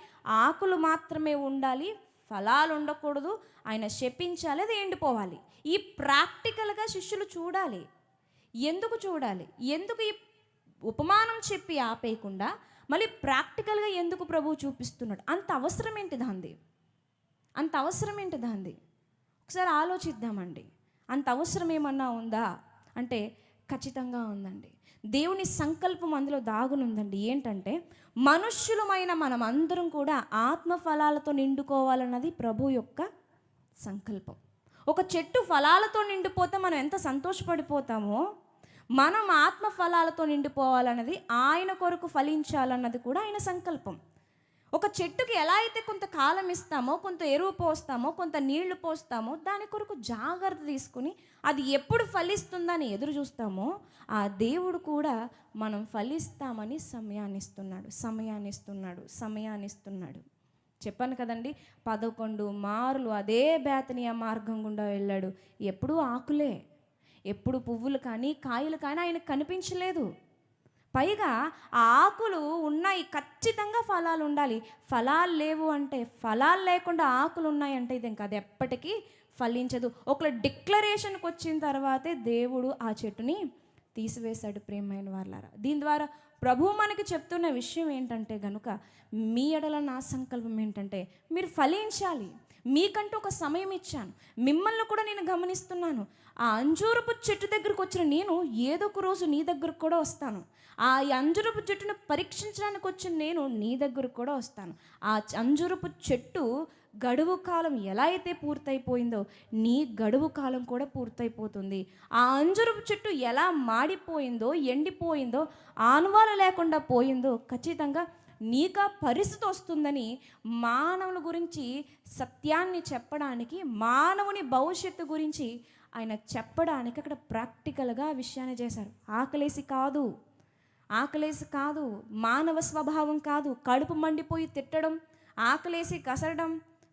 ఆకులు మాత్రమే ఉండాలి, ఫలాలు ఉండకూడదు, ఆయన శపించాలి, అది ఎండిపోవాలి. ఈ ప్రాక్టికల్గా శిష్యులు చూడాలి. ఎందుకు చూడాలి? ఎందుకు ఈ ఉపమానం చెప్పి ఆపేయకుండా మళ్ళీ ప్రాక్టికల్గా ఎందుకు ప్రభువు చూపిస్తున్నాడు? అంత అవసరం ఏంటి దాంది? అంత అవసరం ఏంటి దాంది? ఒకసారి ఆలోచిద్దామండి. అంత అవసరం ఏమన్నా ఉందా అంటే ఖచ్చితంగా ఉందండి. దేవుని సంకల్పం అందులో దాగునుందండి. ఏంటంటే, మనుష్యులమైన మనం అందరం కూడా ఆత్మఫలాలతో నిండుకోవాలన్నది ప్రభు యొక్క సంకల్పం. ఒక చెట్టు ఫలాలతో నిండిపోతే మనం ఎంత సంతోషపడిపోతామో, మనం ఆత్మ ఫలాలతో నిండిపోవాలన్నది, ఆయన కొరకు ఫలించాలన్నది కూడా ఆయన సంకల్పం. ఒక చెట్టుకి ఎలా అయితే కొంత కాలం ఇస్తామో, కొంత ఎరువు పోస్తామో, కొంత నీళ్లు పోస్తామో, దాని కొరకు జాగ్రత్త తీసుకుని అది ఎప్పుడు ఫలిస్తుందని ఎదురు చూస్తామో, ఆ దేవుడు కూడా మనం ఫలిస్తామని సమయాన్ని ఇస్తున్నాడు. చెప్పాను కదండి, 11 మార్లు అదే బేతనియా మార్గం గుండా వెళ్ళాడు. ఎప్పుడూ ఆకులే, ఎప్పుడు పువ్వులు కానీ కాయలు కానీ ఆయనకు కనిపించలేదు. పైగా ఆ ఆకులు ఉన్నాయి, ఖచ్చితంగా ఫలాలు ఉండాలి. ఫలాలు లేవు అంటే, ఫలాలు లేకుండా ఆకులు ఉన్నాయంటే ఇది ఇంకా అది ఎప్పటికీ ఫలించదు. ఒక డిక్లరేషన్కి వచ్చిన తర్వాతే దేవుడు ఆ చెట్టుని తీసివేశాడు. ప్రియమైన వాళ్ళారా, దీని ద్వారా ప్రభు మనకి చెప్తున్న విషయం ఏంటంటే గనుక, మీ ఎడల నా సంకల్పం ఏంటంటే మీరు ఫలించాలి. మీకంటూ ఒక సమయం ఇచ్చాను, మిమ్మల్ని కూడా నేను గమనిస్తున్నాను. ఆ అంజూరపు చెట్టు దగ్గరకు వచ్చిన నేను ఏదో ఒక రోజు నీ దగ్గరకు కూడా వస్తాను. ఆ అంజూరపు చెట్టును పరీక్షించడానికి వచ్చిన నేను నీ దగ్గరకు కూడా వస్తాను. ఆ అంజూరపు చెట్టు గడువు కాలం ఎలా అయితే పూర్తయిపోయిందో, నీ గడువు కాలం కూడా పూర్తయిపోతుంది. ఆ అంజూరపు చెట్టు ఎలా మాడిపోయిందో, ఎండిపోయిందో, ఆనవాలు లేకుండా పోయిందో, ఖచ్చితంగా నీకా పరిస్థితి వస్తుందని మానవుల గురించి సత్యాన్ని చెప్పడానికి, మానవుని భవిష్యత్తు గురించి ఆయన చెప్పడానికి అక్కడ ప్రాక్టికల్గా ఆ విషయాన్ని చేశారు. ఆకలేసి కాదు, మానవ స్వభావం కాదు, కడుపు మండిపోయి తిట్టడం, ఆకలేసి కసరడం,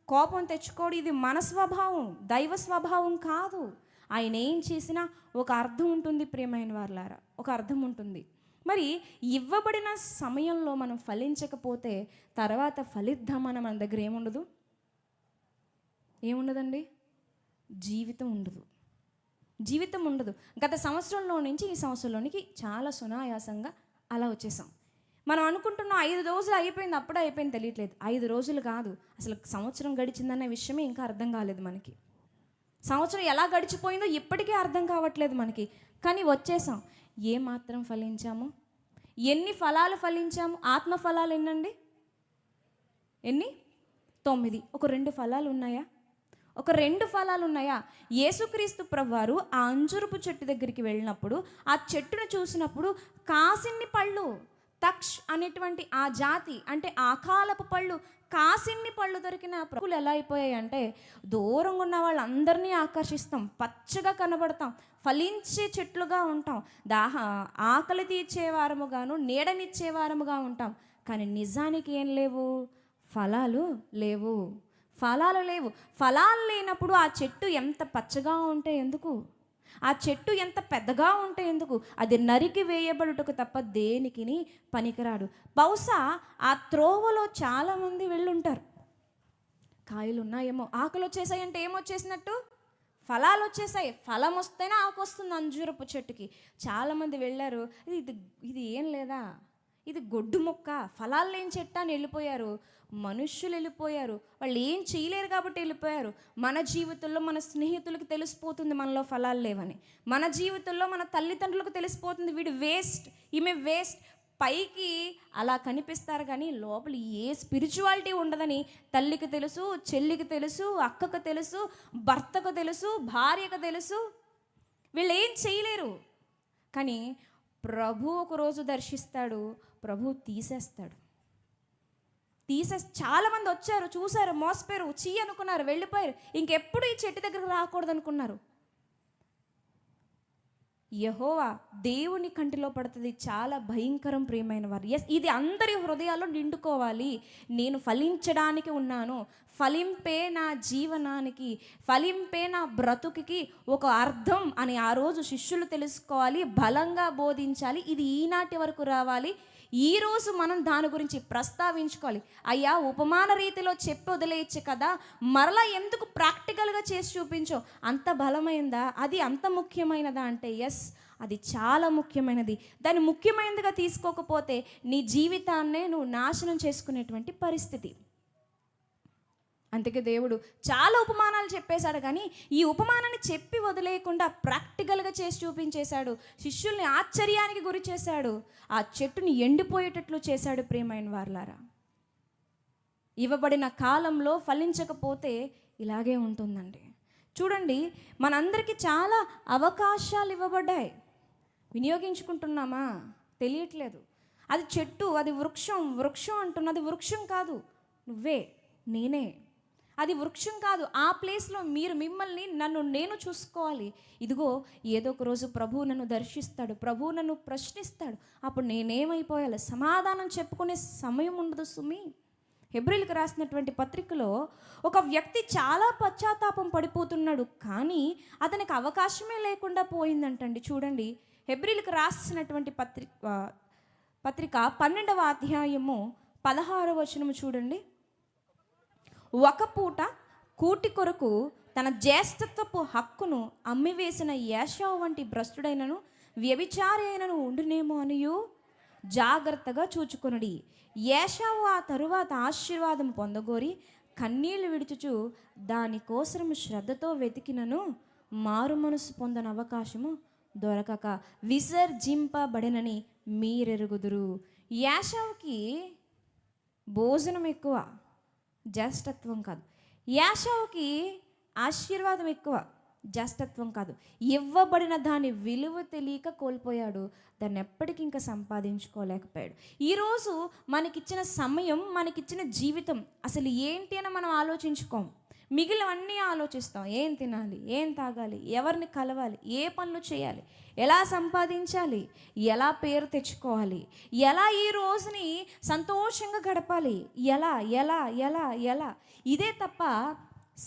కోపం తెచ్చుకోవడం, ఇది మన స్వభావం, దైవ స్వభావం కాదు. ఆయన ఏం చేసినా ఒక అర్థం ఉంటుంది. ప్రియమైన వారలారా, ఒక అర్థం ఉంటుంది. మరి ఇవ్వబడిన సమయంలో మనం ఫలించకపోతే తర్వాత ఫలిద్దామని మన దగ్గర ఏముండదండి? జీవితం ఉండదు. గత సంవత్సరంలో నుంచి ఈ సంవత్సరంలోనికి చాలా సునాయాసంగా అలా వచ్చేసాం. మనం అనుకుంటున్నాం 5 రోజులు అయిపోయింది, అప్పుడే అయిపోయింది, తెలియట్లేదు. 5 రోజులు కాదు, అసలు సంవత్సరం గడిచిందనే విషయమే ఇంకా అర్థం కాలేదు మనకి. సంవత్సరం ఎలా గడిచిపోయిందో ఇప్పటికీ అర్థం కావట్లేదు మనకి. కానీ వచ్చేసాం. ఏమాత్రం ఫలించాము? ఎన్ని ఫలాలు ఫలించాము? ఆత్మ ఫలాలు ఎన్నండి? 9. ఒక 2 ఫలాలు ఉన్నాయా? యేసుక్రీస్తు ప్రభువారు ఆ అంజురపు చెట్టు దగ్గరికి వెళ్ళినప్పుడు, ఆ చెట్టును చూసినప్పుడు కాసిన్ని పళ్ళు, తక్ష్ అనేటువంటి ఆ జాతి, అంటే ఆకాలపు పళ్ళు, కాసిన్ని పళ్ళు దొరికిన ప్రభులు ఎలా అయిపోయాయి అంటే, దూరంగా ఉన్న వాళ్ళందరినీ ఆకర్షిస్తాం, పచ్చగా కనబడతాం, ఫలించే చెట్లుగా ఉంటాం, ఆకలి తీర్చేవారముగాను నీడనిచ్చేవారముగా ఉంటాం. కానీ నిజానికి ఏం లేవు? ఫలాలు లేవు. ఫలాలు లేనప్పుడు ఆ చెట్టు ఎంత పచ్చగా ఉంటే ఎందుకు? ఆ చెట్టు ఎంత పెద్దగా ఉంటే ఎందుకు? అది నరికి వేయబడుటకు తప్ప దేనికిని పనికిరాడు. బహుశా ఆ త్రోవలో చాలామంది వెళ్ళుంటారు. కాయలు ఉన్నాయేమో, ఆకులు వచ్చేసాయి అంటే ఏమొచ్చేసినట్టు? ఫలాలు వచ్చేసాయి. ఫలం వస్తేనే ఆకు వస్తుంది అంజూరపు చెట్టుకి. చాలామంది వెళ్ళారు, ఇది ఏం లేదా, ఇది గొడ్డు మొక్క, ఫలాలు లేని చెట్టు అని వెళ్ళిపోయారు. మనుష్యులు వెళ్ళిపోయారు, వాళ్ళు ఏం చేయలేరు కాబట్టి వెళ్ళిపోయారు. మన జీవితంలో మన స్నేహితులకు తెలిసిపోతుంది మనలో ఫలాలు లేవని. మన జీవితంలో మన తల్లిదండ్రులకు తెలిసిపోతుంది వీడు వేస్ట్, ఈమె వేస్ట్. పైకి అలా కనిపిస్తారు కానీ లోపల ఏ స్పిరిచువాలిటీ ఉండదని తల్లికి తెలుసు, చెల్లికి తెలుసు, అక్కకు తెలుసు, భర్తకు తెలుసు, భార్యకు తెలుసు. వీళ్ళు ఏం చేయలేరు. కానీ ప్రభు ఒకరోజు దర్శిస్తాడు, ప్రభు తీసేస్తాడు. చాలామంది వచ్చారు, చూశారు, మోసపోయారు, అనుకున్నారు, వెళ్ళిపోయారు. ఇంకెప్పుడు ఈ చెట్టు దగ్గరకు రాకూడదు అనుకున్నారు. యెహోవా దేవుని కంటిలో పడుతుంది, చాలా భయంకరం. ప్రియమైన వారు, ఇది అందరి హృదయాల్లో నిండుకోవాలి. నేను ఫలించడానికి ఉన్నాను, ఫలింపే నా జీవనానికి, ఫలింపే నా బ్రతుకుకి ఒక అర్థం అని ఆ రోజు శిష్యులు తెలుసుకోవాలి, బలంగా బోధించాలి. ఇది ఈనాటి వరకు రావాలి. ఈరోజు మనం దాని గురించి ప్రస్తావించుకోవాలి. అయ్యా, ఉపమాన రీతిలో చెప్పి వదిలేయచ్చు కదా, మరలా ఎందుకు ప్రాక్టికల్గా చేసి చూపించో? అంత బలమైందా? అది అంత ముఖ్యమైనదా అంటే ఎస్, అది చాలా ముఖ్యమైనది. దాన్ని ముఖ్యమైనదిగా తీసుకోకపోతే నీ జీవితాన్నే నువ్వు నాశనం చేసుకునేటువంటి పరిస్థితి. అందుకే దేవుడు చాలా ఉపమానాలు చెప్పేశాడు, కానీ ఈ ఉపమానాన్ని చెప్పి వదిలేయకుండా ప్రాక్టికల్గా చేసి చూపించేశాడు. శిష్యుల్ని ఆశ్చర్యానికి గురి చేశాడు, ఆ చెట్టుని ఎండిపోయేటట్లు చేశాడు. ప్రియమైన వారలారా, ఇవ్వబడిన కాలంలో ఫలించకపోతే ఇలాగే ఉంటుందండి. చూడండి, మనందరికీ చాలా అవకాశాలు ఇవ్వబడ్డాయి. వినియోగించుకుంటున్నామా? తెలియట్లేదు. అది చెట్టు, అది వృక్షం. వృక్షం అంటున్నది వృక్షం కాదు, నువ్వే, నేనే. అది వృక్షం కాదు. ఆ ప్లేస్లో మీరు మిమ్మల్ని, నన్ను నేను చూసుకోవాలి. ఇదిగో ఏదో ఒక రోజు ప్రభువు నన్ను దర్శిస్తాడు, ప్రభువు నన్ను ప్రశ్నిస్తాడు. అప్పుడు నేనేమైపోయాలి? సమాధానం చెప్పుకునే సమయం ఉండదు సుమి. హెబ్రీయులకు రాసినటువంటి పత్రికలో ఒక వ్యక్తి చాలా పశ్చాత్తాపం పడిపోతున్నాడు, కానీ అతనికి అవకాశమే లేకుండా పోయిందంటండి. చూడండి, హెబ్రీయులకు రాసినటువంటి పత్రిక 12వ అధ్యాయము 16వ వచనము చూడండి. ఒక పూట కూటి కొరకు తన జ్యేష్ఠత్వపు హక్కును అమ్మివేసిన ఏశావు వంటి భ్రష్టుడైనను వ్యభిచారి అయినను ఉండునేమో అనియు జాగ్రత్తగా చూచుకొనుడి. ఏశావు ఆ తరువాత ఆశీర్వాదం పొందగోరి కన్నీళ్లు విడుచుచు దానికోసం శ్రద్ధతో వెతికినను మారు మనసు పొందని అవకాశము దొరకక విసర్జింపబడినని మీరెరుగుదురు. ఏశావుకి భోజనం ఎక్కువ, జ్యేష్ఠత్వం కాదు. ఏశావుకి ఆశీర్వాదం ఎక్కువ, జ్యేష్ఠత్వం కాదు. ఇవ్వబడిన దాని విలువ తెలియక కోల్పోయాడు. దాన్ని ఎప్పటికీ ఇంకా సంపాదించుకోలేకపోయాడు. ఈరోజు మనకిచ్చిన సమయం, మనకిచ్చిన జీవితం అసలు ఏంటి అని మనం ఆలోచించుకోం. మిగిలినవన్నీ ఆలోచిస్తాం. ఏం తినాలి, ఏం తాగాలి, ఎవరిని కలవాలి, ఏ పనులు చేయాలి, ఎలా సంపాదించాలి, ఎలా పేరు తెచ్చుకోవాలి, ఎలా ఈ రోజుని సంతోషంగా గడపాలి, ఎలా ఎలా ఎలా ఎలా ఇదే తప్ప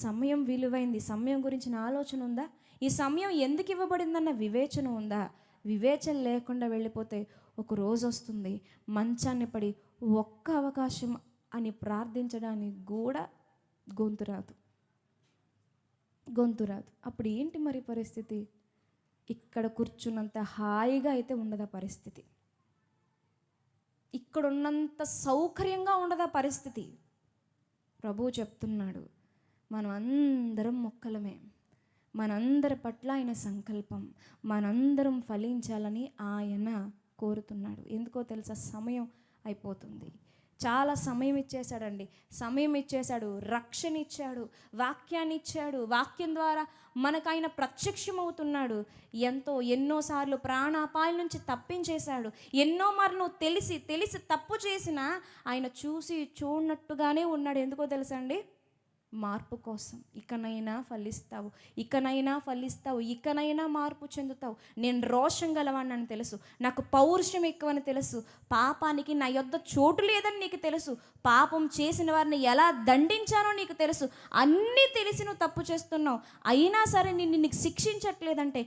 సమయం విలువైంది, సమయం గురించిన ఆలోచన ఉందా? ఈ సమయం ఎందుకు ఇవ్వబడిందన్న వివేచన ఉందా? వివేచన లేకుండా వెళ్ళిపోతే ఒక రోజు వస్తుంది, మంచాన్ని పడి ఒక్క అవకాశం అని ప్రార్థించడానికి కూడా గొంతు రాదు. అప్పుడు ఏంటి మరి పరిస్థితి? ఇక్కడ కూర్చున్నంత హాయిగా అయితే ఉండదా పరిస్థితి, ఇక్కడ ఉన్నంత సౌకర్యంగా ఉండదా పరిస్థితి. ప్రభువు చెప్తున్నాడు, మనం అందరం మొక్కలమే, మనందరి పట్ల ఆయన సంకల్పం, మనందరం ఫలించాలని ఆయన కోరుతున్నాడు. ఎందుకో తెలుసా? సమయం అయిపోతుంది. చాలా సమయం ఇచ్చేశాడండి. సమయం ఇచ్చేశాడు, రక్షణ ఇచ్చాడు, వాక్యాన్ని ఇచ్చాడు. వాక్యం ద్వారా మనకు ఆయన ప్రత్యక్షమవుతున్నాడు. ఎన్నోసార్లు ప్రాణాపాయం నుంచి తప్పించేశాడు. ఎన్నో మార్లు నువ్వు తెలిసి తప్పు చేసినా ఆయన చూసి చూడనట్టుగానే ఉన్నాడు. ఎందుకో తెలుసా అండి? మార్పు కోసం. ఇకనైనా ఫలిస్తావు, ఇకనైనా మార్పు చెందుతావు. నేను రోషం గలవాడిని తెలుసు, నాకు పౌరుషం ఎక్కువని తెలుసు, పాపానికి నా యొద్ద చోటు లేదని నీకు తెలుసు, పాపం చేసిన వారిని ఎలా దండించానో నీకు తెలుసు. అన్నీ తెలిసి నువ్వు తప్పు చేస్తున్నావు, అయినా సరే నీకు శిక్షించట్లేదంటే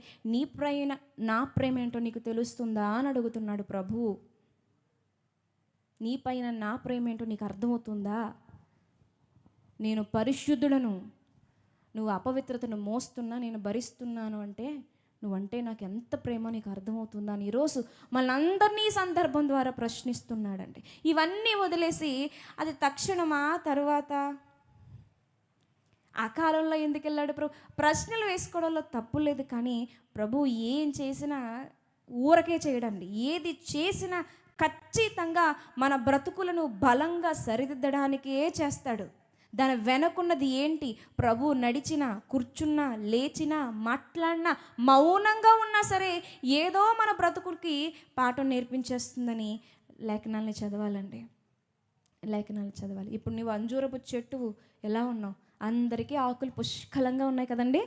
నా ప్రేమ ఏంటో నీకు తెలుస్తుందా అని అడుగుతున్నాడు ప్రభువు. నీ పైన నా ప్రేమ ఏంటో నీకు అర్థమవుతుందా? నేను పరిశుద్ధుడను, నువ్వు అపవిత్రతను మోస్తున్నా, నేను భరిస్తున్నాను అంటే నువ్వంటే నాకు ఎంత ప్రేమో నీకు అర్థమవుతుందా అని ఈరోజు మనందరినీ సందర్భం ద్వారా ప్రశ్నిస్తున్నాడండి. ఇవన్నీ వదిలేసి అది తక్షణమా, తరువాత ఆ కాలంలో ఎందుకు వెళ్ళాడు ప్రభు? ప్రశ్నలు వేసుకోవడంలో తప్పు లేదు, కానీ ప్రభు ఏం చేసినా ఊరకే చేయడండి. ఏది చేసినా ఖచ్చితంగా మన బ్రతుకులను బలంగా సరిదిద్దడానికే చేస్తాడు. దాని వెనకున్నది ఏంటి? ప్రభు నడిచినా, కూర్చున్నా, లేచినా, మాట్లాడినా, మౌనంగా ఉన్నా సరే ఏదో మన బ్రతుకులకి పాఠం నేర్పించేస్తుందని లేఖనాల్ని చదవాలండి. లేఖనాలు చదవాలి. ఇప్పుడు నువ్వు అంజూరపు చెట్టు ఎలా ఉన్నావు? అందరికీ ఆకులు పుష్కలంగా ఉన్నాయి కదండి,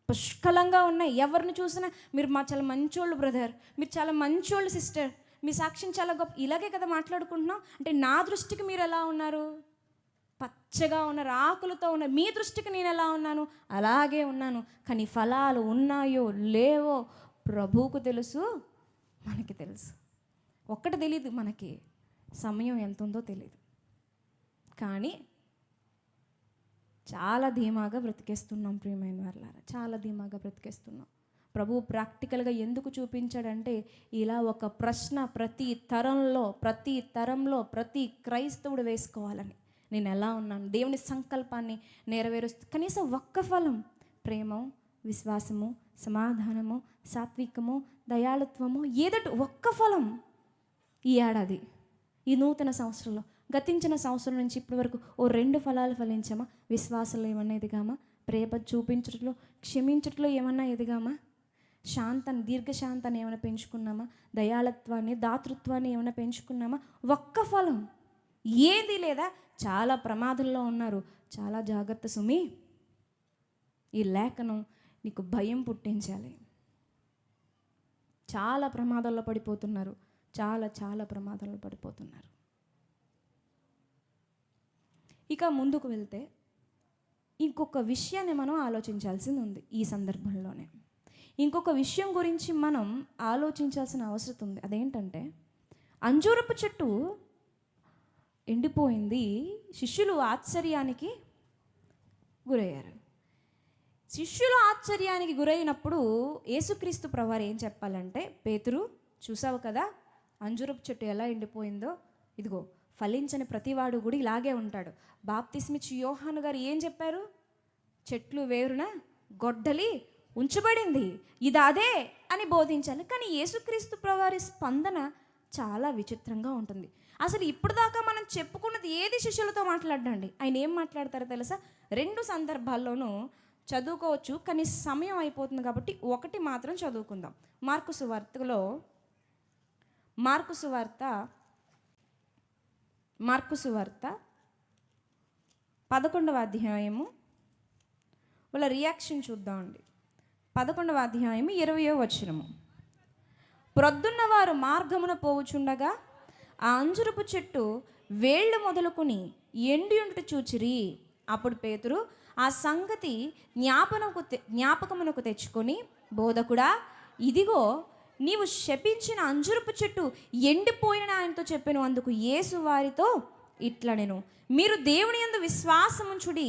పుష్కలంగా ఉన్నాయి. ఎవరిని చూసినా మీరు చాలా మంచోళ్ళు బ్రదర్, మీరు చాలా మంచోళ్ళు సిస్టర్, మీ సాక్ష్యం చాలా గొప్ప, ఇలాగే కదా మాట్లాడుకుంటున్నాం. అంటే నా దృష్టికి మీరు ఎలా ఉన్నారు? పచ్చగా ఉన్నారు, ఆకులతో ఉన్నారు. మీ దృష్టికి నేను ఎలా ఉన్నాను? అలాగే ఉన్నాను. కానీ ఫలాలు ఉన్నాయో లేవో ప్రభువుకు తెలుసు, మనకి తెలుసు. ఒక్కటి తెలియదు, మనకి సమయం ఎంత ఉందో తెలియదు, కానీ చాలా ధీమాగా బ్రతికేస్తున్నాం ప్రియమైన వాళ్ళారా, చాలా ధీమాగా బ్రతికేస్తున్నాం. ప్రభువు ప్రాక్టికల్గా ఎందుకు చూపించాడంటే ఇలా ఒక ప్రశ్న ప్రతి తరంలో ప్రతి క్రైస్తవుడు వేసుకోవాలని. నేను ఎలా ఉన్నాను? దేవుని సంకల్పాన్ని నెరవేరుస్తూ కనీసం ఒక్క ఫలం, ప్రేమ, విశ్వాసము, సమాధానము, సాత్వికము, దయాళుత్వము, ఏదటి ఒక్క ఫలం ఈ ఏడాది, ఈ నూతన సంవత్సరంలో, గతించిన సంవత్సరం నుంచి ఇప్పటి వరకు 2 ఫలాలు ఫలించామా? విశ్వాసంలో ఏమన్నా ఎదిగామా? ప్రేమ చూపించట్లో, క్షమించట్లో ఏమన్నా ఎదిగామా? శాంతాన్ని, దీర్ఘశాంతాన్ని ఏమైనా పెంచుకున్నామా? దయాళత్వాన్ని, దాతృత్వాన్ని ఏమైనా పెంచుకున్నామా? ఒక్క ఫలం ఏది లేదా. చాలా ప్రమాదంలో ఉన్నారు. చాలా జాగ్రత్త సుమి. ఈ లేఖనం నీకు భయం పుట్టించాలి. చాలా ప్రమాదాల్లో పడిపోతున్నారు. చాలా చాలా ప్రమాదాల్లో పడిపోతున్నారు. ఇక ముందుకు వెళ్తే ఇంకొక విషయాన్ని మనం ఆలోచించాల్సింది ఉంది. ఈ సందర్భంలోనే ఇంకొక విషయం గురించి మనం ఆలోచించాల్సిన అవసరం ఉంది. అదేంటంటే, అంజూరపు చెట్టు ఎండిపోయింది. శిష్యులు ఆశ్చర్యానికి గురయ్యారు. శిష్యులు ఆశ్చర్యానికి గురైనప్పుడు యేసుక్రీస్తు ప్రభువారు ఏం చెప్పాలంటే, పేతురు చూసావు కదా అంజూరపు చెట్టు ఎలా ఎండిపోయిందో, ఇదిగో ఫలించని ప్రతివాడు కూడా ఇలాగే ఉంటాడు. బాప్తిస్మిచ్చి యోహాను గారు ఏం చెప్పారు? చెట్లు వేరున గొడ్డలి ఉంచబడింది, ఇది అదే అని బోధించాను. కానీ యేసుక్రీస్తు ప్రభువారి స్పందన చాలా విచిత్రంగా ఉంటుంది. అసలు ఇప్పుడు దాకా మనం చెప్పుకున్నది ఏది శిష్యులతో మాట్లాడండి, ఆయన ఏం మాట్లాడతారో తెలుసా? 2 సందర్భాల్లోనూ చదువుకోవచ్చు, కానీ సమయం అయిపోతుంది కాబట్టి ఒకటి మాత్రం చదువుకుందాం. మార్కు సువార్తలో, మార్కు సువార్త 11వ అధ్యాయము వాళ్ళ రియాక్షన్ చూద్దామండి. 11వ అధ్యాయము 20వ వచనము. ప్రొద్దున్న వారు మార్గమున పోవుచుండగా ఆ అంజురపు చెట్టు వేళ్ళు మొదలుకొని ఎండి ఉండుట చూచిరి. అప్పుడు పేతురు ఆ సంగతి జ్ఞాపకమునకు తెచ్చుకొని, బోధకుడా, ఇదిగో నీవు శపించిన అంజురపు చెట్టు ఎండిపోయిన ఆయనతో చెప్పాను. అందుకు యేసు వారితో ఇట్లా, నేను మీరు దేవుని యందు విశ్వాసముంచుడి,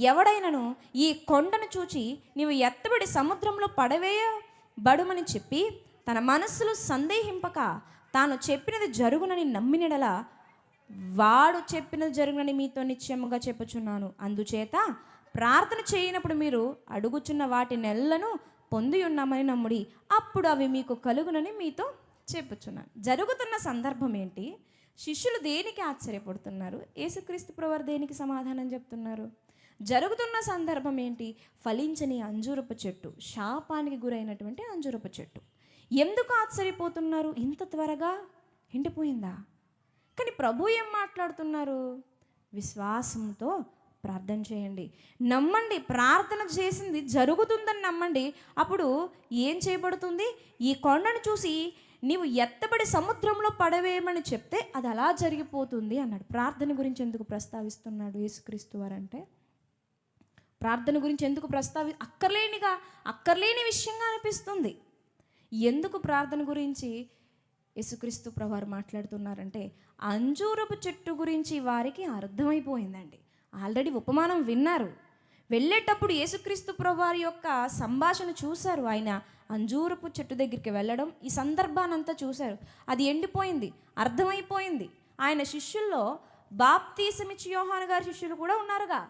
ఎవడైనను ఈ కొండను చూచి నీవు ఎత్తబడి సముద్రంలో పడవేయబడుమని చెప్పి తన మనస్సులో సందేహింపక తాను చెప్పినది జరుగునని నమ్మినడలా వాడు చెప్పినది జరుగునని మీతో నిశ్చయముగా చెప్పుచున్నాను. అందుచేత ప్రార్థన చేయనప్పుడు మీరు అడుగుచున్న వాటి నెలను పొంది ఉన్నామని నమ్ముడి, అప్పుడు అవి మీకు కలుగునని మీతో చెప్పుచున్నాను. జరుగుతున్న సందర్భం ఏంటి? శిష్యులు దేనికి ఆశ్చర్యపడుతున్నారు? యేసుక్రీస్తు ప్రభువారు దేనికి సమాధానం చెప్తున్నారు? జరుగుతున్న సందర్భం ఏంటి? ఫలించని అంజూరపు చెట్టు, శాపానికి గురైనటువంటి అంజూరపు చెట్టు. ఎందుకు ఆశ్చర్యపోతున్నారు? ఇంత త్వరగా ఎండిపోయిందా? కానీ ప్రభు ఏం మాట్లాడుతున్నారు? విశ్వాసంతో ప్రార్థన చేయండి, నమ్మండి, ప్రార్థన చేసింది జరుగుతుందని నమ్మండి. అప్పుడు ఏం చేయబడుతుంది? ఈ కొండను చూసి నీవు ఎత్తబడి సముద్రంలో పడవేయమని చెప్తే అది అలా జరిగిపోతుంది అన్నాడు. ప్రార్థన గురించి ఎందుకు ప్రస్తావిస్తున్నాడు యేసుక్రీస్తు వారంటే? ప్రార్థన గురించి ఎందుకు అక్కర్లేని విషయంగా అనిపిస్తుంది. ఎందుకు ప్రార్థన గురించి యేసుక్రీస్తు ప్రభువారు మాట్లాడుతున్నారంటే, అంజూరపు చెట్టు గురించి వారికి అర్థమైపోయిందండి. ఆల్రెడీ ఉపమానం విన్నారు. వెళ్ళేటప్పుడు యేసుక్రీస్తు ప్రభువారి యొక్క సంభాషణ చూశారు. ఆయన అంజూరపు చెట్టు దగ్గరికి వెళ్ళడం, ఈ సందర్భానంతా చూశారు. అది ఎండిపోయింది, అర్థమైపోయింది. ఆయన శిష్యుల్లో బాప్తీసమిచ్చి యోహాను గారి శిష్యులు కూడా ఉన్నారుగా.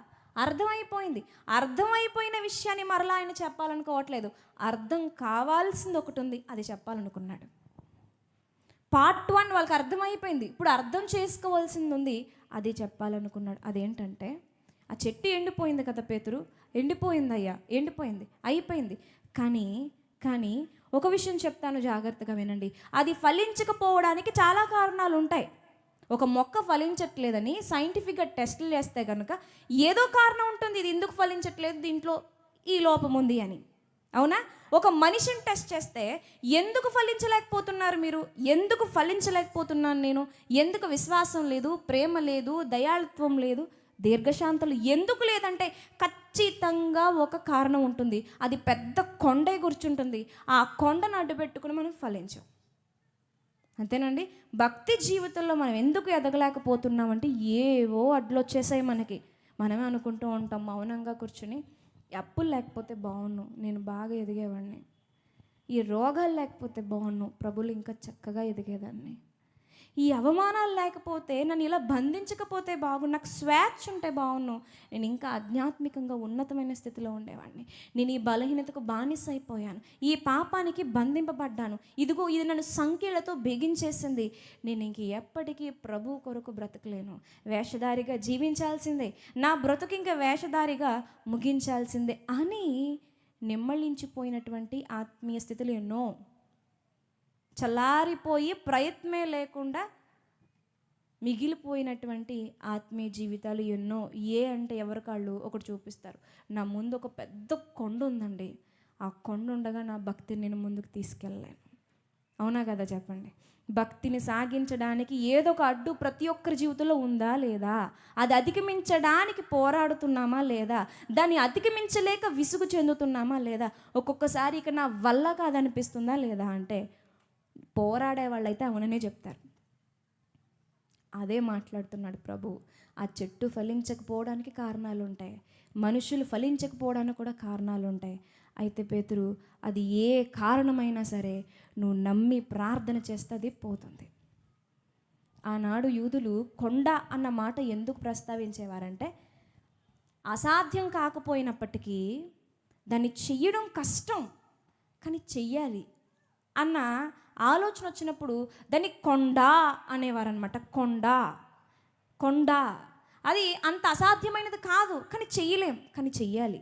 అర్థమైపోయిన విషయాన్ని మరలా ఆయన చెప్పాలనుకోవట్లేదు. అర్థం కావాల్సింది ఒకటి ఉంది, అది చెప్పాలనుకున్నాడు. పార్ట్ 1 వాళ్ళకి అర్థమైపోయింది. ఇప్పుడు అర్థం చేసుకోవాల్సింది ఉంది, అది చెప్పాలనుకున్నాడు. అదేంటంటే, ఆ చెట్టు ఎండిపోయింది కదా పేతురు, ఎండిపోయిందయ్యా, ఎండిపోయింది, అయిపోయింది. కానీ ఒక విషయం చెప్తాను, జాగ్రత్తగా వినండి. అది ఫలించకపోవడానికి చాలా కారణాలు ఉంటాయి. ఒక మొక్క ఫలించట్లేదని సైంటిఫిక్గా టెస్టులు చేస్తే కనుక ఏదో కారణం ఉంటుంది, ఇది ఎందుకు ఫలించట్లేదు, దీంట్లో ఈ లోపం ఉంది అని. అవునా? ఒక మనిషిని టెస్ట్ చేస్తే ఎందుకు ఫలించలేకపోతున్నారు మీరు, ఎందుకు ఫలించలేకపోతున్నాను నేను, ఎందుకు విశ్వాసం లేదు, ప్రేమ లేదు, దయాళత్వం లేదు, దీర్ఘశాంతలు ఎందుకు లేదంటే ఖచ్చితంగా ఒక కారణం ఉంటుంది. అది పెద్ద కొండే కూర్చుంటుంది. ఆ కొండను అడ్డుపెట్టుకుని మనం ఫలించాం. అంతేనండి. భక్తి జీవితంలో మనం ఎందుకు ఎదగలేకపోతున్నామంటే ఏవో అడ్లు వచ్చేసాయి మనకి. మనమే అనుకుంటూ ఉంటాం మౌనంగా కూర్చుని, అప్పులు లేకపోతే బాగున్ను, నేను బాగా ఎదిగేవాడిని, ఈ రోగాలు లేకపోతే బాగున్ను, ప్రభులు ఇంకా చక్కగా ఎదిగేదాన్ని, ఈ అవమానాలు లేకపోతే నన్ను ఇలా బంధించకపోతే బాగుండు, నాకు స్వేచ్ఛ ఉంటే బాగున్ను, నేను ఇంకా ఆధ్యాత్మికంగా ఉన్నతమైన స్థితిలో ఉండేవాడిని, నేను ఈ బలహీనతకు బానిస అయిపోయాను, ఈ పాపానికి బంధింపబడ్డాను, ఇదిగో ఇది నన్ను సంఖ్యలతో బిగించేసింది, నేను ఇంక ఎప్పటికీ ప్రభు కొరకు బ్రతకలేను, వేషధారిగా జీవించాల్సిందే, నా బ్రతుకు ఇంకా వేషధారిగా ముగించాల్సిందే అని నిమ్మళించిపోయినటువంటి ఆత్మీయ స్థితులు ఎన్నో, చల్లారిపోయి ప్రయత్నమే లేకుండా మిగిలిపోయినటువంటి ఆత్మీయ జీవితాలు ఎన్నో. అంటే ఎవరికాళ్ళు ఒకటి చూపిస్తారు. నా ముందు ఒక పెద్ద కొండ ఉందండి, ఆ కొండ ఉండగా నా భక్తిని నేను ముందుకు తీసుకెళ్ళలేను. అవునా కదా చెప్పండి? భక్తిని సాగించడానికి ఏదో ఒక అడ్డు ప్రతి ఒక్కరి జీవితంలో ఉందా లేదా? అది అధిగమించడానికి పోరాడుతున్నామా లేదా? దాన్ని అధిగమించలేక విసుగు చెందుతున్నామా లేదా? ఒక్కొక్కసారి ఇక నా వల్ల కాదనిపిస్తుందా లేదా? అంటే పోరాడే వాళ్ళైతే అవుననే చెప్తారు. అదే మాట్లాడుతున్నాడు ప్రభు. ఆ చెట్టు ఫలించకపోవడానికి కారణాలు ఉంటాయి, మనుషులు ఫలించకపోవడానికి కూడా కారణాలు ఉంటాయి. అయితే పేతురు, అది ఏ కారణమైనా సరే నువ్వు నమ్మి ప్రార్థన చేస్తే అది పోతుంది. ఆనాడు యూదులు కొండ అన్న మాట ఎందుకు ప్రస్తావించేవారంటే, అసాధ్యం కాకపోయినప్పటికీ దాన్ని చెయ్యడం కష్టం కానీ చెయ్యాలి అన్న ఆలోచన వచ్చినప్పుడు దాన్ని కొండ అనేవారనమాట. కొండ అది అంత అసాధ్యమైనది కాదు, కానీ చెయ్యలేం, కానీ చెయ్యాలి.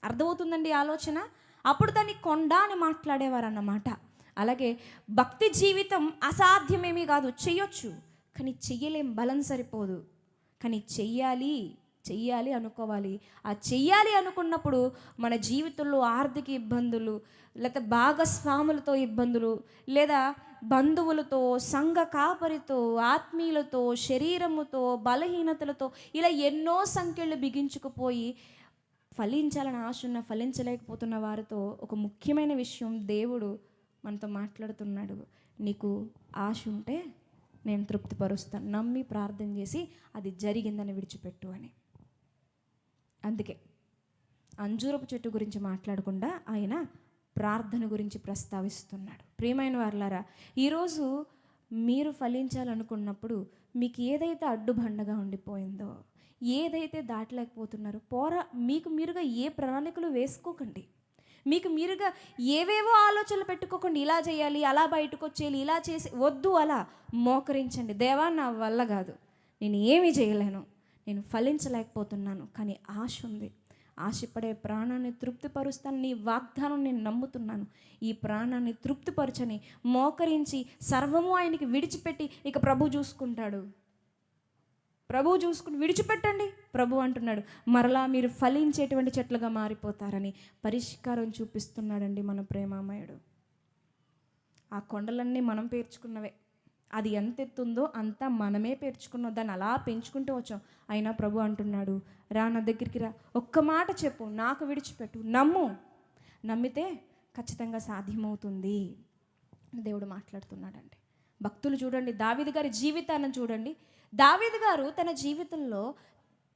అర్థమవుతుందండి ఆలోచన? అప్పుడు దాన్ని కొండ అని మాట్లాడేవారు అన్నమాట. అలాగే భక్తి జీవితం అసాధ్యమేమీ కాదు, చెయ్యొచ్చు, కానీ చెయ్యలేం, బలం సరిపోదు. కానీ చెయ్యాలి అనుకోవాలి. ఆ చెయ్యాలి అనుకున్నప్పుడు మన జీవితంలో ఆర్థిక ఇబ్బందులు, లేదా భాగస్వాములతో ఇబ్బందులు, లేదా బంధువులతో, సంఘ కాపరితో, ఆత్మీయులతో, శరీరముతో, బలహీనతలతో ఇలా ఎన్నో సంఖ్యలు బిగించుకుపోయి ఫలించాలని ఆశ ఉన్న ఫలించలేకపోతున్న వారితో ఒక ముఖ్యమైన విషయం దేవుడు మనతో మాట్లాడుతున్నాడు. నీకు ఆశ ఉంటే నేను తృప్తిపరుస్తాను, నమ్మి ప్రార్థన చేసి అది జరిగిందని విడిచిపెట్టు అని. అందుకే అంజూరపు చెట్టు గురించి మాట్లాడకుండా ఆయన ప్రార్థన గురించి ప్రస్తావిస్తున్నాడు. ప్రియమైన వారలారా, ఈరోజు మీరు ఫలించాలనుకున్నప్పుడు మీకు ఏదైతే అడ్డుబండగా ఉండిపోయిందో, ఏదైతే దాటలేకపోతున్నారో మీకు మీరుగా ఏ ప్రణాళికలు వేసుకోకండి. మీకు మీరుగా ఏవేవో ఆలోచనలు పెట్టుకోకండి. ఇలా చేయాలి, అలా బయటకు వచ్చేయాలి, ఇలా చేసి వద్దు. అలా మోకరించండి. దేవా, నా వల్ల కాదు, నేను ఏమీ చేయలేను, నేను ఫలించలేకపోతున్నాను, కానీ ఆశ ఉంది, ఆశపడే ప్రాణాన్ని తృప్తిపరుస్తాను, నీ వాగ్దానం నేను నమ్ముతున్నాను, ఈ ప్రాణాన్ని తృప్తిపరచని మోకరించి సర్వము ఆయనకి విడిచిపెట్టి ఇక ప్రభు చూసుకుంటాడు. విడిచిపెట్టండి. ప్రభు అంటున్నాడు, మరలా మీరు ఫలించేటువంటి చెట్లుగా మారిపోతారని పరిష్కారం చూపిస్తున్నాడండి మన ప్రేమామయుడు. ఆ కొండలన్నీ మనం పేర్చుకున్నవే, అది ఎంత ఎత్తుందో అంతా మనమే పేర్చుకున్నాం, దాన్ని అలా పెంచుకుంటూ వచ్చాం. అయినా ప్రభు అంటున్నాడు, రా నా దగ్గరికి రా, ఒక్క మాట చెప్పు, నాకు విడిచిపెట్టు, నమ్మితే ఖచ్చితంగా సాధ్యమవుతుంది. దేవుడు మాట్లాడుతున్నాడండి. భక్తులు చూడండి, దావీదు గారి జీవితాన్ని చూడండి. దావీదు గారు తన జీవితంలో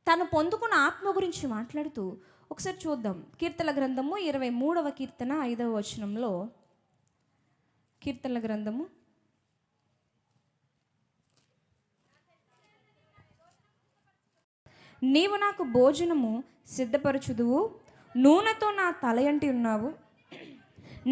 తను పొందుకున్న ఆత్మ గురించి మాట్లాడుతూ ఒకసారి చూద్దాం. కీర్తనల గ్రంథము 23వ కీర్తన 5వ వచనంలో, కీర్తనల గ్రంథము నీవు నాకు భోజనము సిద్ధపరచుదువు, నూనెతో నా తలయంటి ఉన్నావు,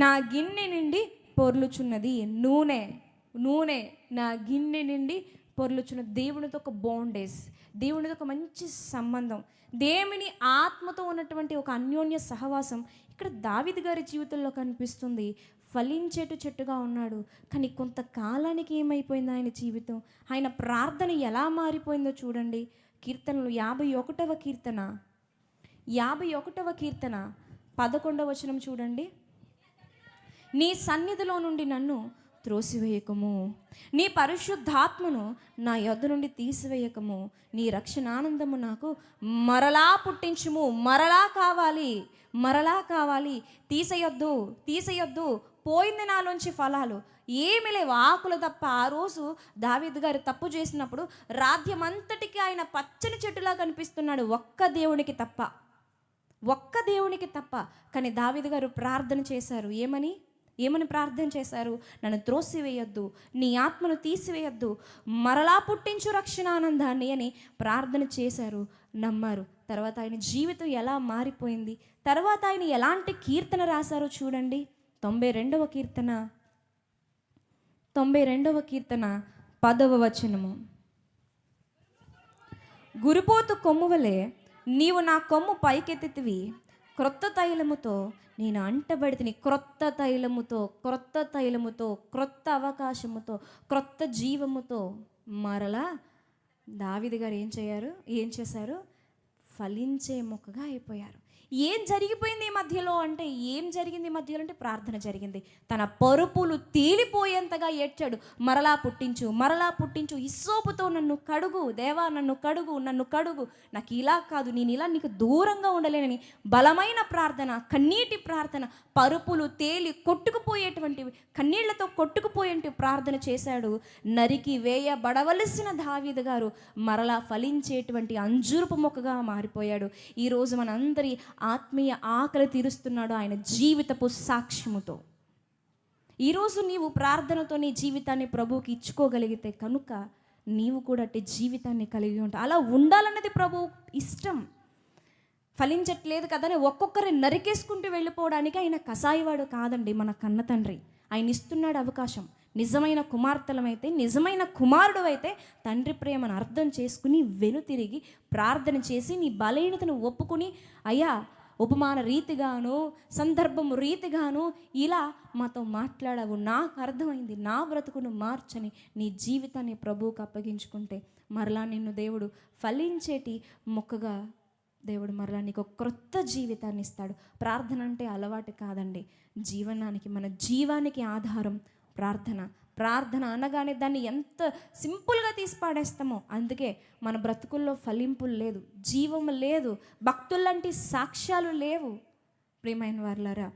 నా గిన్నె నిండి పొర్లుచున్నది. నూనె నా గిన్నె నిండి పొర్లుచున్న దేవునితో ఒక బాండేజ్, దేవునితో ఒక మంచి సంబంధం, దేవుని ఆత్మతో ఉన్నటువంటి ఒక అన్యోన్య సహవాసం ఇక్కడ దావీదు గారి జీవితంలో కనిపిస్తుంది. ఫలించేటు చెట్టుగా ఉన్నాడు, కానీ కొంతకాలానికి ఏమైపోయింది ఆయన జీవితం, ఆయన ప్రార్థన ఎలా మారిపోయిందో చూడండి. కీర్తనలు 51వ కీర్తన 11వ వచనం చూడండి. నీ సన్నిధిలో నుండి నన్ను త్రోసివేయకము, నీ పరిశుద్ధాత్మను నా యొద్ద నుండి తీసివేయకము, నీ రక్షణానందము నాకు మరలా పుట్టించుము. మరలా కావాలి, తీసేయొద్దు. పోయింది నాలోంచి ఫలాలు ఏమి లేవు, ఆకులు తప్ప. ఆ రోజు దావీదు గారు తప్పు చేసినప్పుడు రాజ్యమంతటికి ఆయన పచ్చని చెట్టులా కనిపిస్తున్నాడు, ఒక్క దేవునికి తప్ప. కానీ దావీదు గారు ప్రార్థన చేశారు. ఏమని ప్రార్థన చేశారు? నన్ను త్రోసివేయొద్దు, నీ ఆత్మను తీసివేయొద్దు, మరలా పుట్టించు రక్షణానందాన్ని అని ప్రార్థన చేశారు, నమ్మారు. తర్వాత ఆయన జీవితం ఎలా మారిపోయింది, తర్వాత ఆయన ఎలాంటి కీర్తన రాశారో చూడండి. 92వ కీర్తన 10వ వచనము. గురుపోతు కొమ్ము వలె నీవు నా కొమ్ము పైకెత్తితివి, క్రొత్త తైలముతో నేను అంటబడితిని. క్రొత్త తైలముతో, క్రొత్త తైలముతో, క్రొత్త అవకాశముతో, క్రొత్త జీవముతో మరలా దావీదు గారు ఏం చేశారు? ఫలించే మొక్కగా అయిపోయారు. ఏం జరిగిపోయింది ఈ మధ్యలో అంటే, ఏం జరిగింది ఈ మధ్యలో అంటే ప్రార్థన జరిగింది. తన పరుపులు తేలిపోయేంతగా ఏడ్చాడు. మరలా పుట్టించు, మరలా పుట్టించు, ఇస్సోపుతో నన్ను కడుగు దేవా, నన్ను కడుగు, నన్ను కడుగు, నాకు ఇలా కాదు, నేను ఇలా నీకు దూరంగా ఉండలేనని బలమైన ప్రార్థన, కన్నీటి ప్రార్థన, పరుపులు తేలి కొట్టుకుపోయేటువంటి, కన్నీళ్లతో కొట్టుకుపోయేటి ప్రార్థన చేశాడు. నరికి వేయబడవలసిన దావీదు గారు మరలా ఫలించేటువంటి అంజూరపు మొక్కగా మారిపోయాడు. ఈరోజు మనందరి ఆత్మీయ ఆకలి తీరుస్తున్నాడు ఆయన జీవితపు సాక్ష్యముతో. ఈరోజు నీవు ప్రార్థనతో నీ జీవితాన్ని ప్రభువుకి ఇచ్చుకోగలిగితే కనుక నీవు కూడా అట్టి జీవితాన్ని కలిగి ఉంటావు. అలా ఉండాలన్నది ప్రభు ఇష్టం. ఫలించట్లేదు కదా అని ఒక్కొక్కరిని నరికేసుకుంటూ వెళ్ళిపోవడానికి ఆయన కసాయివాడు కాదండి, మన కన్న తండ్రి. ఆయన ఇస్తున్నాడు అవకాశం. నిజమైన కుమార్తెలమైతే, నిజమైన కుమారుడు అయితే తండ్రి ప్రేమను అర్థం చేసుకుని వెనుతిరిగి ప్రార్థన చేసి నీ బలహీనతను ఒప్పుకుని, అయ్యా ఉపమాన రీతిగాను సందర్భము రీతిగాను ఇలా మాతో మాట్లాడావు, నాకు అర్థమైంది, నా బ్రతుకును మార్చని నీ జీవితాన్ని ప్రభువుకు అప్పగించుకుంటే మరలా నిన్ను దేవుడు ఫలించేటి మొక్కగా దేవుడు మరలా నీకు క్రొత్త జీవితాన్ని ఇస్తాడు. ప్రార్థన అంటే అలవాటు కాదండి, జీవనానికి, మన జీవానికి ఆధారం ప్రార్థన. ప్రార్థన అనగానే దాన్ని ఎంత సింపుల్గా తీసి పాడేస్తామో, అందుకే మన బ్రతుకుల్లో ఫలింపులు లేదు, జీవం లేదు, భక్తుల్లాంటి సాక్ష్యాలు లేవు. ప్రియమైన వారలారా,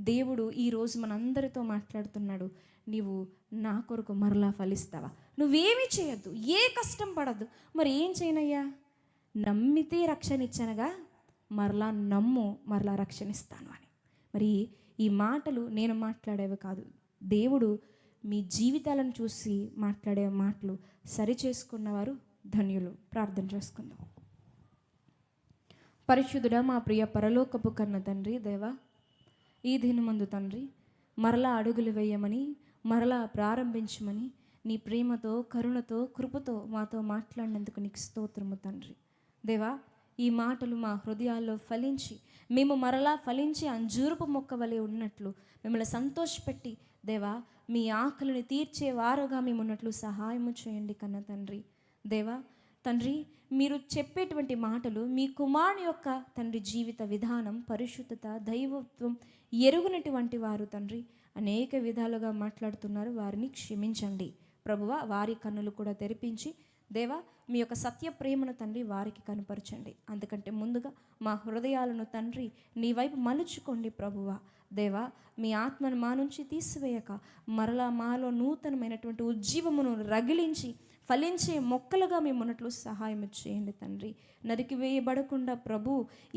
దేవుడు ఈరోజు మనందరితో మాట్లాడుతున్నాడు. నీవు నా కొరకు మరలా ఫలిస్తావా? నువ్వేమీ చేయొద్దు, ఏ కష్టం పడద్దు. మరి ఏం చేయనయ్యా? నమ్మితే రక్షణ ఇచ్చనగా మరలా నమ్ము, మరలా రక్షణ ఇస్తాను అని. మరి ఈ మాటలు నేను మాట్లాడేవి కాదు, దేవుడు మీ జీవితాలను చూసి మాట్లాడే మాటలు. సరి చేసుకున్నవారు ధన్యులు. ప్రార్థన చేసుకుందాం. పరిశుద్ధుడా, మా ప్రియ పరలోకపు కన్న తండ్రి, దేవా, ఈ దినమందు తండ్రి మరలా అడుగులు వేయమని, మరలా ప్రారంభించమని నీ ప్రేమతో, కరుణతో, కృపతో మాతో మాట్లాడినందుకు నీకు స్తోత్రము తండ్రి. దేవా, ఈ మాటలు మా హృదయాల్లో ఫలించి మేము మరలా ఫలించి అంజూరపు మొక్క వలె ఉన్నట్లు మిమ్మల్ని సంతోషపెట్టి దేవా మీ ఆకలిని తీర్చే వారుగా మేము ఉన్నట్లు సహాయము చేయండి కన్న తండ్రి. దేవా తండ్రి, మీరు చెప్పేటువంటి మాటలు మీ కుమారుని యొక్క తండ్రి జీవిత విధానం, పరిశుద్ధత, దైవత్వం ఎరుగునటువంటి వారు తండ్రి అనేక విధాలుగా మాట్లాడుతున్నారు. వారిని క్షమించండి ప్రభువా. వారి కన్నులు కూడా తెరిపించి దేవా మీ యొక్క సత్య ప్రేమను తండ్రి వారికి కనపరచండి. అందుకంటే ముందుగా మా హృదయాలను తండ్రి నీ వైపు మలుచుకోండి ప్రభువా. దేవా మీ ఆత్మను మా నుంచి తీసివేయక మరలా మాలో నూతనమైనటువంటి ఉజ్జీవమును రగిలించి ఫలించే మొక్కలుగా మేము ఉన్నట్లు సహాయం చేయండి తండ్రి. నరికి వేయబడకుండా ప్రభు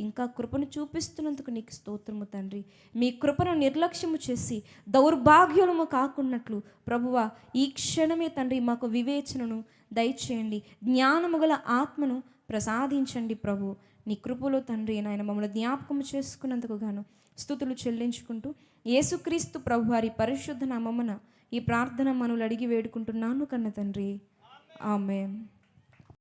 ఇంకా కృపను చూపిస్తున్నందుకు నీకు స్తోత్రము తండ్రి. మీ కృపను నిర్లక్ష్యము చేసి దౌర్భాగ్యులము కాకున్నట్లు ప్రభువా ఈ క్షణమే తండ్రి మాకు వివేచనను దయచేయండి, జ్ఞానము గల ఆత్మను ప్రసాదించండి ప్రభు. నీ కృపలో తండ్రి నాయన మమ్మల్ని జ్ఞాపకం చేసుకున్నందుకు గాను స్తుతులు చెల్లించుకుంటూ యేసుక్రీస్తు ప్రభు వారి పరిశుద్ధ నామమున ఈ ప్రార్థన మనలు అడిగి వేడుకుంటున్నాను కన్న తండ్రి. ఆమేన్.